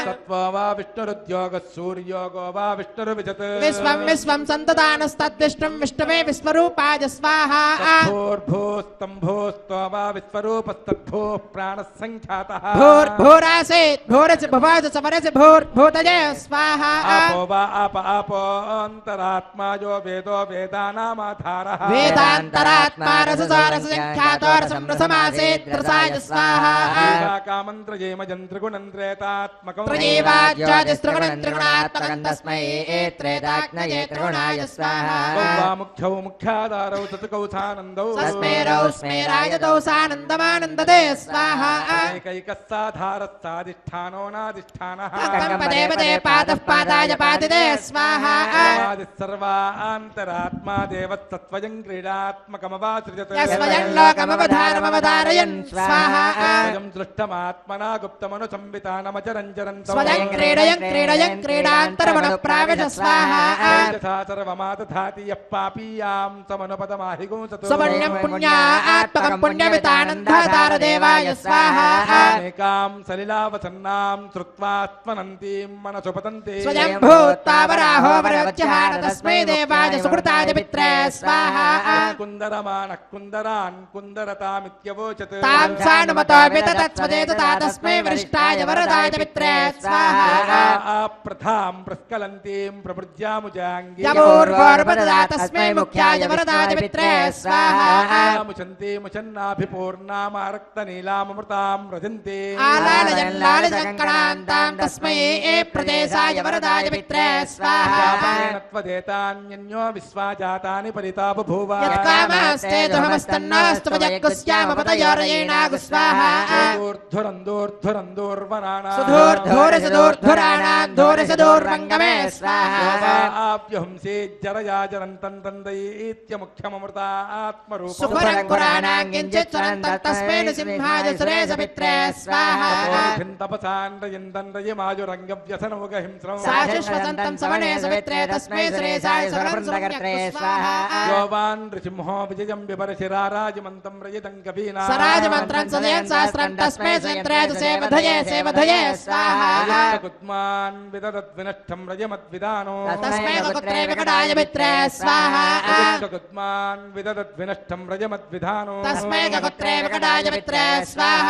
సత్వో వా విష్ణురుద్యోగः సూర్యోగో వా విష్ణుర్విజత్ విశ్వం విశ్వం సంతదానస్తద్విష్ణుం విష్ణవే విశ్వరూపాయ స్వాహ భూర్భూస్తంభూస్తో వా విశ్వరూపస్తద్భూః ప్రాణः సంఖ్యాతः భూర్భూరాసేత్ భూరసి భువాజ సమరసి భూర్భూతయే స్వాహ ఆపో వా ఆపోऽन्तरात्मा వేదో వేదానామాధారः వేదాంతరాత్మా రససారసంఖ్యాతో రసమాసేత్ రసాయ స్వాహ కామంత్రజేమజంత్రిగుణంత్రేతాత్మకం త్రిజీవాజ్యోతిస్త్రిగుణం తస్మై త్రేతాజ్ఞయే త్రిగుణాయ స్వాహ ముఖ్యౌ ముఖ్యాధారౌ చతుకౌసానందౌ తస్మేరౌ స్మేరాయతౌ సానందమానందదే స్వాహ ఏకైకస్సాధారస్సాధిష్టానో నాధిష్టానః పదే పదే పాదః పాదాయ పాదిదే స్వాహ సర్వాంతరాత్మా దేవతత్వయం క్రీడాత్మకమవాసృజత్ స్వయం లోకమవధారమవధారయన్ స్వాహ స్వయం దృష్టమాత్మనా గుప్తమను సంవితానమచరంచరంతం స్వయం క్రీడయం క్రీడయం క్రీడాంతరమను ప్రావిశ స్వాహ సర్వమాదధాతి యః పాపీయాం సమనుపదమాహిగుంసతు సువర్ణం పుణ్యాత్మకం పుణ్యమితానందాధార దేవాయ స్వాహ ఏకాం సలిలావసన్నాం శ్రుత్వాత్మనంతీం మనసు పతంతే స్వయం భూత్వావరాహో వరవత్యహార తస్మై దేవాయ సుకృతాయ పిత్రే స్వాహ కుందరమానః కుందరాన్ కుందరతామిత్యవోచత్ తాం సానుమతో వితతత్స్వదేతతా తస్మై వరిష్ఠాయ వరదాయ పిత్రే స్వాహ ప్రథాం ప్రస్కలంతీం ప్రపృజ్యాముజాంగీ యమూర్వోర్వదదా తస్మై ముఖ్యాయ వరదాయ పిత్రే స్వాహ ముచంతే ముచన్నాభిపూర్ణామారక్తనీలామృతాం రజంతే ఆలాలయం లాలితంకణాంతాం తస్మై ప్రదేశాయ వరదాయ పిత్రే స్వాహ త్వదేతాన్యన్యో విశ్వాజాతాని పరితాపభూవ యత్కామాస్తే దుహమస్తన్నాస్తు వజక్కుస్యామపతయోరయేణాగు స్వాహ దూర్ధురందూర్ధురందూర్వరాణా సుధూర్ధూరి సుధూర్ధురాణాం ధూరి సుధూర్వంగమే స్వాహ ఆప్యహంసేజ్జరయా జరంతం తందయీత్యముఖ్యమమృతాత్మరూపం సుపరంకురాణాం కించిత్ స్వరంత తస్మై నృసింహాయ సురేశ పిత్రే స్వాహ తపసాండ్రయిందండ్రయమాజురంగవ్యసనముగహింస్రం సాశుష్వసంతం సవనే సవిత్రే తస్మై సురేశాయ సురప్రదగర్త్రే స్వాహ యోవాన్ నృసింహో విజయం విపరశిరారాజమంతం రజితం కవీనా సరాజమంత్రం సదయం శాస్త్రం తస్మై సుయత్రే సేవధయే సేవధయే స్వాహ కుద్మాన్ విదదద్వినష్టం రజమద్విదానో తస్మై కుత్రే వికటాయ పిత్రే స్వాహ కుద్మాన్ విదదద్వినష్టం రజమద్విధానో తస్మై కుత్రే వికటాయ పిత్రే స్వాహ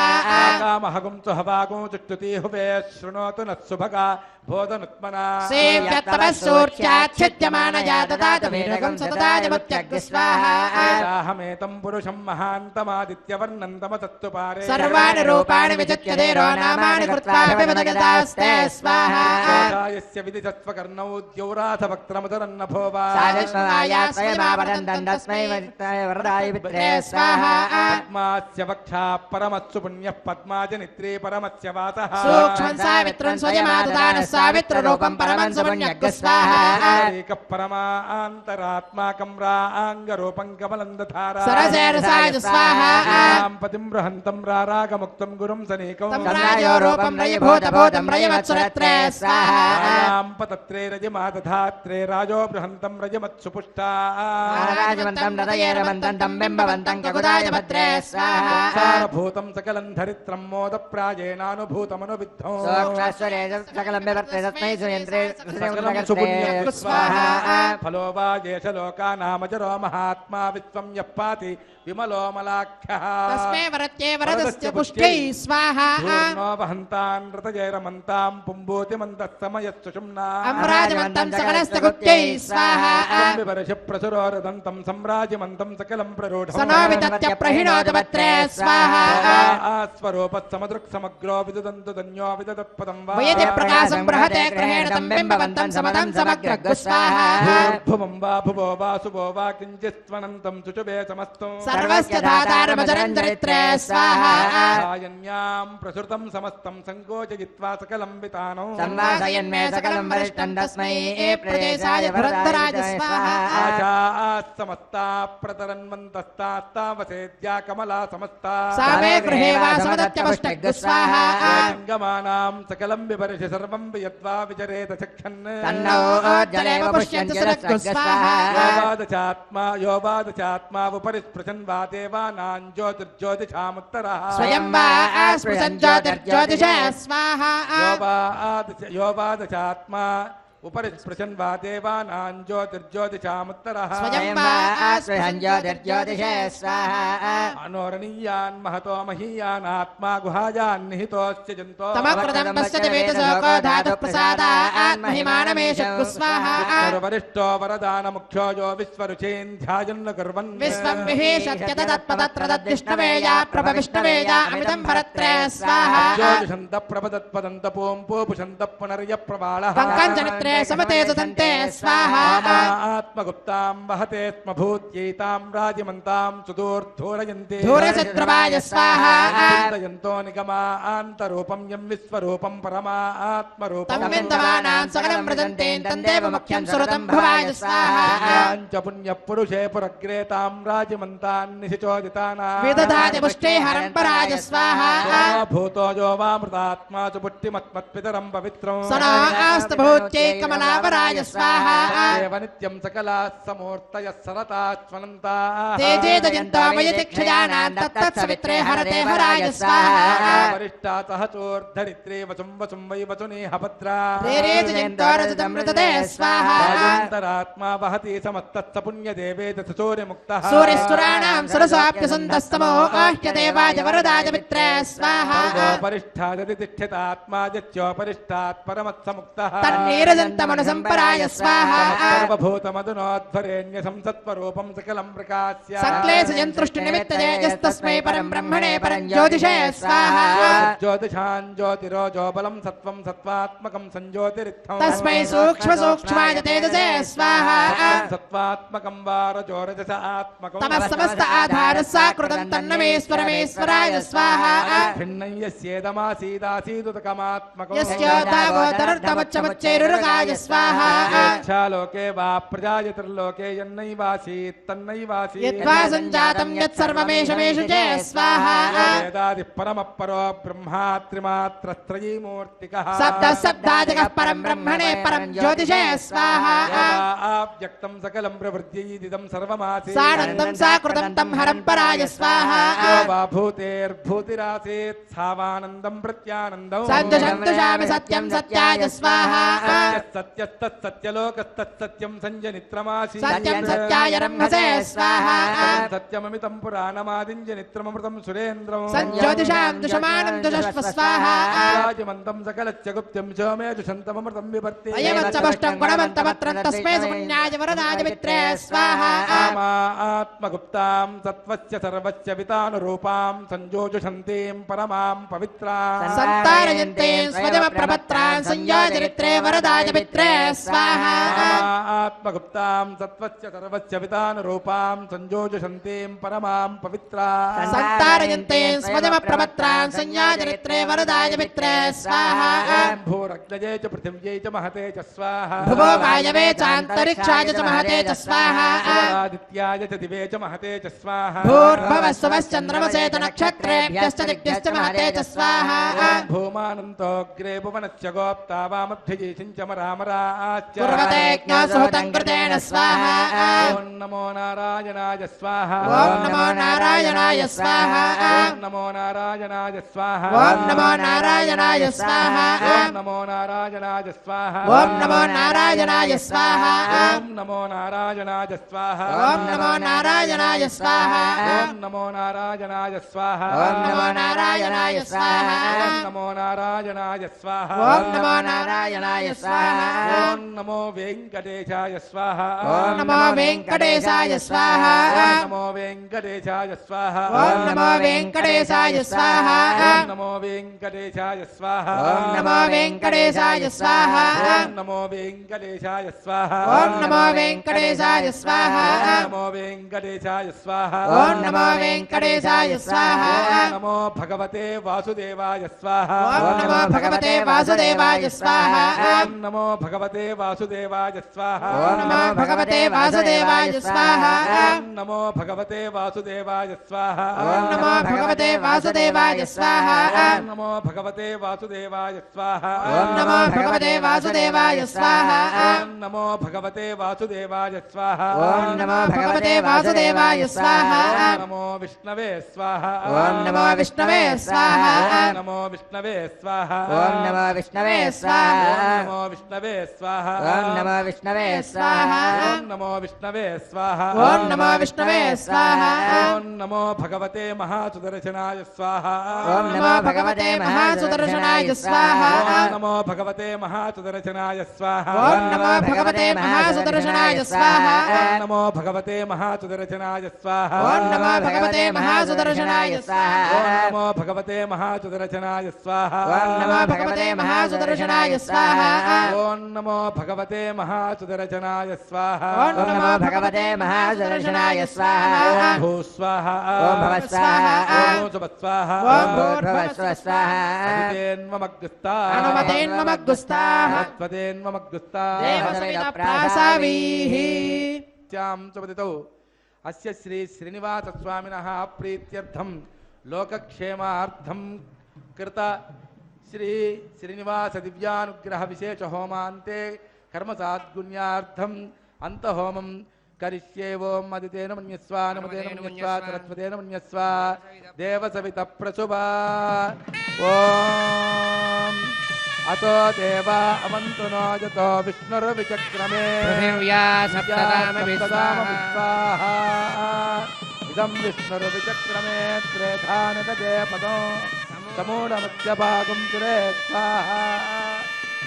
కామహగుం సుహవాగో చుట్టుతి హువే శృణోతు నత్సుభగా బోధనుత్మనా సేవ్యత్తపస్సూర్చాచ్ఛిద్యమానయా దదాత వీరగం సతదాయ మత్యగ్ని స్వాహ రాహమేతం పురుషం మహాంతమాదిత్యవర్ణం తమసత్తు పారే సర్వాణి రూపాణి విజిత్య దేరో నామాని కృత్వా వివిధగదాస్తే స్వాహ యస్య విదితత్వకర్ణౌ ద్యౌరాధవక్త్రముదరన్నభోవా సాధిష్ణాయ స్వయమావదంతం తస్మై వరదాయ పిత్రే స్వాహ పద్మాస్య వక్షా పరమత్సు పుణ్యః పద్మాజనిత్రే పరమస్య వాసః సూక్ష్మం సావిత్రం స్వయమాదదాన సావిత్ర రూపం పరమం సుపుణ్యగ్ని స్వాహ ఏకః పరమాంతరాత్మాకం రాంగరూపం కమలం దధార సరసేరసాయ స్వాహ పతిం బృహంతం రారాగముక్తం గురుం సనేకం సంరాజో రూపం రయభూతభూతం రయవత్సురత్రే స్వాహ పతత్రే రజమాదధాత్రే రాజో బృహంతం రజమత్సుపుష్టా రాజవంతం రదయేరవంతం తం బింబవంతం కగుదాయ భద్రే స్వాహ సారభూతం సకలం ధరిత్రం మోదప్రాజేనానుభూతమనువిద్ధం సోక్షాశ్వరే సకలం వివర్తే తస్మై సుయంత్రే స్వాహ ఫలో వా ఏష లోకానామజరో మహాత్మా విశ్వం యః పాతి విమలోమలాఖ్యః తస్మై వరత్యే వరదస్య పుష్ట్యై స్వాహ పూర్ణో వహంతాన్ రతజైరమంతాం పుంబోతిమంతస్తమయస్సుషుమ్నా అమ్రాజమంతం సకలస్య గుప్త్యై స్వాహ వివర్ష ప్రచురోరదంతం సంరాజమంతం సకలం ప్రరూఢం సనోవితత్య ప్రహిణోత భద్రే స్వాహ స్వరూప సమదృక్ సమగ్రో విదుదంతు ధన్యో విదదత్పదం వా వయతి ప్రకాశం బృహతే గృహే वीरेण तं बिम्बवन्तं समदं समग्रग्गु स्वाहा भूर्भुवं वा भुवो वा शुभो वा किञ्चित्स्वनन्तं शुचुभे समस्तं सर्वस्य धातारमचरं चरित्रे स्वाहा सायन्यां प्रसृतं समस्तं सङ्कोचयित्वा सकलं वितानं संवासयन्मे सकलं वरिष्ठं तस्मै प्रदेशाय पुरन्दराय स्वाहा समस्ता प्रतरन्वन्तस्तावसेद्या कमला समस्ता सा मे गृहे वासवदत्यपुष्टग्गु स्वाहा गमानां सकलं विवर्षि सर्वं वियद्वा विचरेत चक्षन् तन्नो जलेव पुष्यन्ति सुरत्गु स्वाहा योवादचात्मा उपरि स्पृशन् वा देवानां ज्योतिर्ज्योतिषामुत्तरः स्वयं वा स्पृशन् ज्योतिर्ज्योतिषा स्वाहा योवादचात्मा उपरि स्पृशन् वा देवानां ज्योतिर्ज्योतिषामुत्तरः स्वयं वा स्पृशन् ज्योतिर्ज्योतिषे स्वाहा अनोरणीयान् महतो महीयान् आत्मा गुहायान् निहितोऽस्य जन्तो तमकृतं पश्यति वेदसोको धातुप्रसादान् महिमानमेषु स्वाहा वरिष्ठो वरदानमुख्यो यो विश्वरुचीन् ध्यायन् कुर्वन् विश्वं विहेशत्य तदत्पदत्र तद्विष्णवेया प्रभविष्णवेया अमितं भरत्रे स्वाहा ज्योतिषन्त प्रपदत्पदन्त पूं पूपुषन्त पुनर्यप्रबालः पङ्कञ्चनित्रे समते सुतन्ते स्वाहा आत्मगुप्तां वहते स्म भूत्यैतां राजिमन्तां सुदूर्धूरयन्ति धूरशत्रुवाय स्वाहा चिन्तयन्तो निगमान्तरूपं यं विश्वरूपं परमात्मरूपं तं विन्दमानां सकलं मृदन्ते तन्देव मुख्यं सुरतं भवाय स्वाहा च पुण्यपुरुषे पुरग्रेतां राजिमन्तान् निशिचोदितानां विदधाति पुष्टिहरं पराय स्वाहा भूतो यो वामृतात्मा च पुट्टिमत्मत्पितरं पवित्रं स नो आस्तभूत्यै कमलापराय स्वाहा देव नित्यं सकला समूर्तयः सरतास्वनन्ताः तेजेदजन्तो मयति क्षयानां तत्तत्सवित्रे हरते हराय स्वाहा वरिष्ठा सह चोर्धरित्रे वसुं वसुं वै वसुनेह भद्रा तेरेजन्तो रजतं मृतते स्वाहा राजन्तरात्मा वहति समस्तस्य पुण्यदेवे दश सूर्यमुक्तः सूर्यस्तुराणां सरसाप्यसन्तस्तमो आह्यदेवाय वरदाय मित्रे स्वाहा परिष्ठादति तिष्ठितात्मा यच्चोपरिष्ठात् परमत्समुक्तः तन्नीरजन्तमनुसम्पराय स्वाहा सर्वभूतमधुनोध्वरेण्य संसत्वरूपं सकलं प्रकाश्य संक्लेशयन्तृष्टिनिमित्तये यस्तस्मै परं ब्रह्मणे परं ज्योतिषे स्वाहा ज्योतिषान् ज्योतिरोजो बलं सत्त्वं सत्त्वात्मकं संज्योतिरित्थं तस्मै सूक्ष्मसूक्ष्माय तेजसे स्वाहा सत्त्वात्मकं वा रजो रजस आत्मकं तमः समस्त आधारः साकृतं तन्नमेश्वरमेश्वराय स्वाहा भिन्नं यस्येदमासीदासीदुतकमात्मकं यस्योदागोदरर्धमुच्चमुच्चैरुरगाय स्वाहा लोके वा प्रजायतिर्लोके यन्नैवासीत् तन्नैवासीत् यद्वा सञ्जातं यत्सर्वमेषमेषु च स्वाहा वेदादिः परमपरो ब्रह्मा त्रिमात्रस्त्रयीमूर्तिकः शब्दादिकः परं ब्रह्मणे परं ज्योतिषे स्वाहा व्यक्तं सकलं प्रवृत्त्यैदिदं सर्वमासीत् सानन्दं साकृतं तं हरं पराय स्वाहा यो वा भूतेर्भूतिरासीत् सावानन्दं प्रत्यानन्दं सन्तुषामि सत्यं सत्याय स्वाहा सत्यलोकस्तत्सत्यं संजनित्रमासीत् सत्यं सत्याय रम्भसे स्वाहा सत्यममितं पुराणमादिञ्जनित्रममृतं सुरेन्द्रं सञ्ज्योतिषां दुषमानं दुषस्व स्वाहा राजमन्तं सकलस्य गुप्त्यं च मे दुषन्तममृतं विभर्ति अयमच्चपुष्टं गुणवन्तमत्रं तस्मै सुपुण्याय वरदाय मित्रे स्वाहा आत्मगुप्तां सत्त्वस्य सर्वस्य वितानुरूपां संयोजुषन्तीं परमां पवित्रां सन्तारयन्तीं स्वजमप्रपत्रां संयोजरित्रे वरदाय मित्रे स्वाहा आत्मगुप्तां सत्त्वस्य सर्वस्य वितानुरूपां संयोजुषन्तीं परमां पवित्रां सन्तारयन्तीं स्वजमप्रपत्रां संयोजरित्रे वरदाय मित्रे स्वाहा भूरग्नये च पृथिव्यै च महते च स्वाहा भुवो वायवे चान्तरिक्षाय च महते च स्वाहा आदित्याय च दिवे च महते च स्वाहा भूर्भवस्वश्चन्द्रमसेत नक्षत्रेभ्यश्च दिग्भ्यश्च महते च स्वाहा भूमानन्तोऽग्रे भुवनश्च गोप्ता वामभ्यजीषिञ्च मरामराश्च कुर्वते ज्ञासुहतं कृतेन स्वाहा ॐ नमो नारायणाय स्वाहा ॐ नमो नारायणाय स्वाहा ॐ नमो नारायणाय स्वाहा ॐ नमो नारायणाय स्वाहा ॐ नमो नारायणाय स्वाहा ॐ नमो नारायणाय स्वाहा ॐ नमो नारायणाय स्वाहा ॐ नमो नारायणाय स्वाहा ॐ नमो नारायणाय स्वाहा ॐ नमो नारायणाय स्वाहा ॐ नमो नारायणाय स्वाहा ॐ नमो नारायणाय स्वाहा ॐ नमो वेङ्कटेशाय स्वाहा ॐ नमो वेङ्कटेशाय स्वाहा ॐ नमो वेङ्कटेशाय स्वाहा ॐ नमो वेङ्कटेशाय स्वाहा ॐ नमो वेङ्कटेशाय स्वाहा ॐ नमो वेङ्कटेशाय स्वाहा ఓం నమో వెంకటేశాయ స్వాహ ఓం నమో వెంకటేశాయ స్వాహ ఓం నమో వెంకటేశాయ స్వాహ ఓం నమో వెంకటేశాయ స్వాహ ఓం నమో భగవతే వాసుదేవాయ స్వాహ ఓం నమో భగవతే వాసుదేవాయ స్వాహ ఓం నమో భగవతే వాసుదేవాయ స్వాహ ఓం నమో భగవతే వాసుదేవాయ స్వాహ ఓం నమో భగవతే వాసుదేవాయ స్వాహ ఓం నమో భగవతే వాసుదేవాయ స్వాహ ఓం నమో భగవతే వాసుదేవాయ స్వాహ ఓం నమో భగవతే వాసుదేవాయ స్వాహ ఓం నమో భగవతే వాసుదేవాయ స్వాహ ఓం నమో భగవతే వాసుదేవాయ స్వాహ ఓం నమో విష్ణవే స్వాహ ఓం నమో విష్ణవే స్వాహ ఓం నమో విష్ణవే స్వాహ ఓం నమో విష్ణవే స్వాహ ఓం నమో విష్ణవే స్వాహ ఓం నమో విష్ణవే స్వాహ ఓం నమో విష్ణవే స్వాహ ఓం నమో విష్ణవే స్వాహ ఓం నమో భగవతే మహాసుదర్శనాయ స్వాహ ఓం నమో భగవతే మహాసుదర్శనాయ స్వాహ ఓం నమో భగవతే మహాసుదర్శనాయ స్వాహ ఓం నమో భగవతే మహాసుదర్శనాయ స్వాహ ఓం నమో భగవతే మహాసుదర్శనాయ స్వాహ ఓం నమో భగవతే మహాసుదర్శనాయ స్వాహ ఓం నమో భగవతే మహాసుదర్శనాయ స్వాహ ఓం నమో భగవతే మహాసుదర్శనాయ స్వాహ ఓం నమో భగవతే మహాసుదర్శనాయ స్వాహ ఓం నమో భగవతే మహాసుదర్శనాయ స్వాహ ఓం భూ స్వాహ ఓం భవ స్వాహ ఓం సుభ స్వాహ ఓం భూర్భువ స్వ స్వాహ అనుమతేన్మగ్గుస్తా అనుమతేన్మమగ్గుస్తాః త్వదేన్మగ్గుస్తా దేవసవిత ప్రాసావీః త్యాం సుపతితౌ అస్య శ్రీ శ్రీనివాస స్వామినః ప్రీత్యర్థం లోకక్షేమార్థం కృత శ్రీ శ్రీనివాస దివ్యానుగ్రహ విశేష హోమాంతే కర్మ సాద్గుణ్యార్థం అంతహోమం కరిష్యే ఓం అదితేన మన్యస్వ అనుమతేన మన్యస్వ సరస్వతేన మన్యస్వ దేవసవిత ప్రసుభా ఓం అతో దేవా అవంతు నోజతో విష్ణుర్విచక్రమే పృథివ్యా సప్తదామ విశ్వాహ ఇదం విష్ణుర్విచక్రమే త్రేధాని తదే పదం సమూఢమధ్యభాగం తురే స్వాహ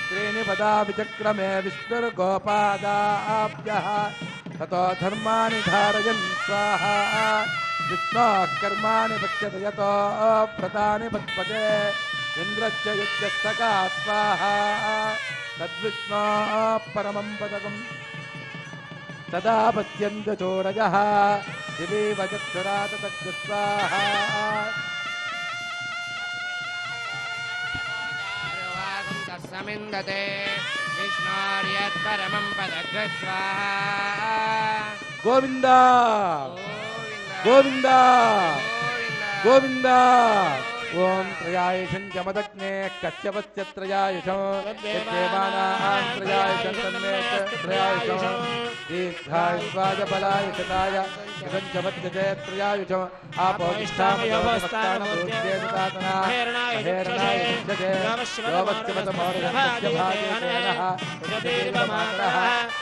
త్రీణి పదా విచక్రమే విష్ణుర్గోపాదాభ్యః తతో ధర్మాణి ధారయన్ స్వాహ విష్ణోః కర్మాణి పశ్యత యతో వ్రతాని పద్మతే ఇంద్రశ్చ యజ్ఞస్తకా స్వాహ తద్విష్ణోః పరమం పదకం తదా పశ్యంతి చోరజః దివీవ చక్షురాత తద్విస్వాహ సమిందతే విష్ణోర్యత్పరమం పదగ్రస్వాహ గోవింద గోవింద గోవింద ఓం త్రయాయుషం చమదగ్నే కశ్యపస్య త్రయాయుషం యజ్ఞేమానాం త్రయాయుషం తన్మే త్రయాయుషం దీర్ఘాయుష్వాయ బలాయుషతాయ ఇదం చమద్గజే త్రయాయుషం ఆపోష్టామయోస్తానమూర్త్యేతాతనా మహేరణాయ విద్యతే యోవస్యవతమోరగస్య భాగేన యజదేవమాతరః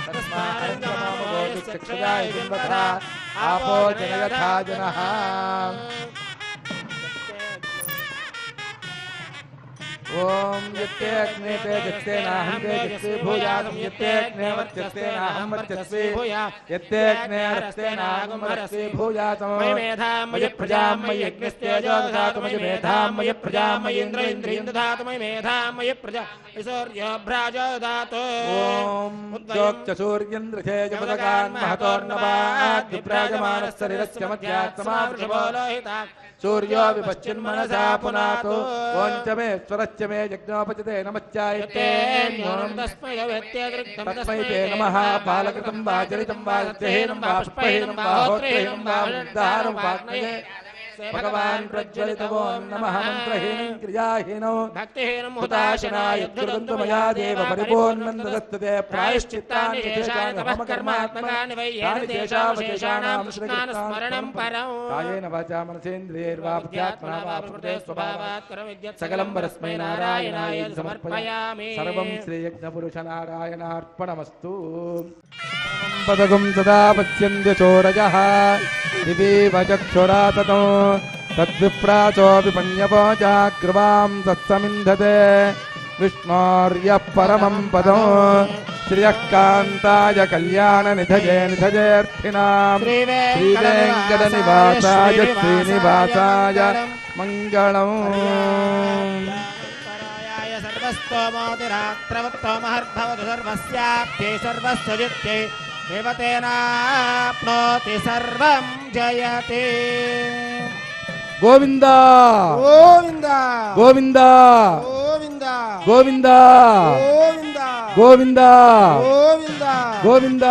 తస్మారంగమామోదు చక్షుయాయ జిన్వతః ఆపో జనయథా జనః ఓం యత్తేగ్నే తేజస్సేనాహం తేజస్వి భూయాసం యత్తేగ్నే వర్చస్సేనాహం వర్చస్వి యత్తేగ్నే రస్తేనాహం రస్వి భూయాసం మయి మేధాం మయి ప్రజాం మయి యజ్ఞస్తేజో దదాతు మయి మేధాం మయి ప్రజాం మయి ఇంద్రియం దదాతు మయి మేధాం మయి ప్రజా సూర్యో భ్రాజో దదాతు ఓం ఉద్యోక్త సూర్యేంద్రచేజపదగాన్ మహతోర్నవాద్ విప్రాజమానశరీరస్య మధ్యాత్ సమావృషభో లోహితా సూర్యో విపశ్చిన్మనసా పునాతో ఓం చ మే స్వరశ్చ మే యజ్ఞోపచితే నమశ్చాయతే తస్మై తే నమః బాలకృతం వా చరితం వా సత్యహీనం వా పుష్పహీనం వా హోత్రహీనం వా ఉద్దారం వాగ్నయే భగవాన్ ప్రజ్వలితవో నమః మంత్రహీనం క్రియాహీనో భక్తిహీనం హుతాశనాయ దుర్గంతు మయా దేవ పరిపూర్ణం దదస్తతే ప్రాయశ్చిత్తాని శేషాని కర్మాత్మకాని వై ఏన తేషావశేషాణాం కృష్ణాన స్మరణం పరం కాయేన వాచా మనసేంద్రియైర్వా బుద్ధ్యాత్మనా వా ప్రకృతే స్వభావాత్ స్వభావాత్ సకలం పరస్మై నారాయణాయ సమర్పయామి సమర్పయామి సర్వం శ్రీయజ్ఞపురుష నారాయణార్పణమస్తు పదకం సదా పశ్యంతి చోరజః దివీవ చక్షురాతతో తద్విప్రాచో విపణ్యపోచాగ్రవాం తత్సమింధతే విష్ణోర్యః పరమం పదం శ్రియః కాంతాయ కళ్యాణ నిధజే నిధజేర్థినాం శ్రీవేంకట నివాసాయ శ్రీనివాసాయ మంగళం పరాయాయ సర్వ सर्वस्तोमोतिरात्रवत्तोमहर्भवतु सर्वस्याप्त्यै सर्वस्वजित्यै देवतेनाप्नोति सर्वं जयते గోవింద గోవింద గోవింద గోవింద గోవింద గోవింద గోవింద గోవింద గోవింద గోవింద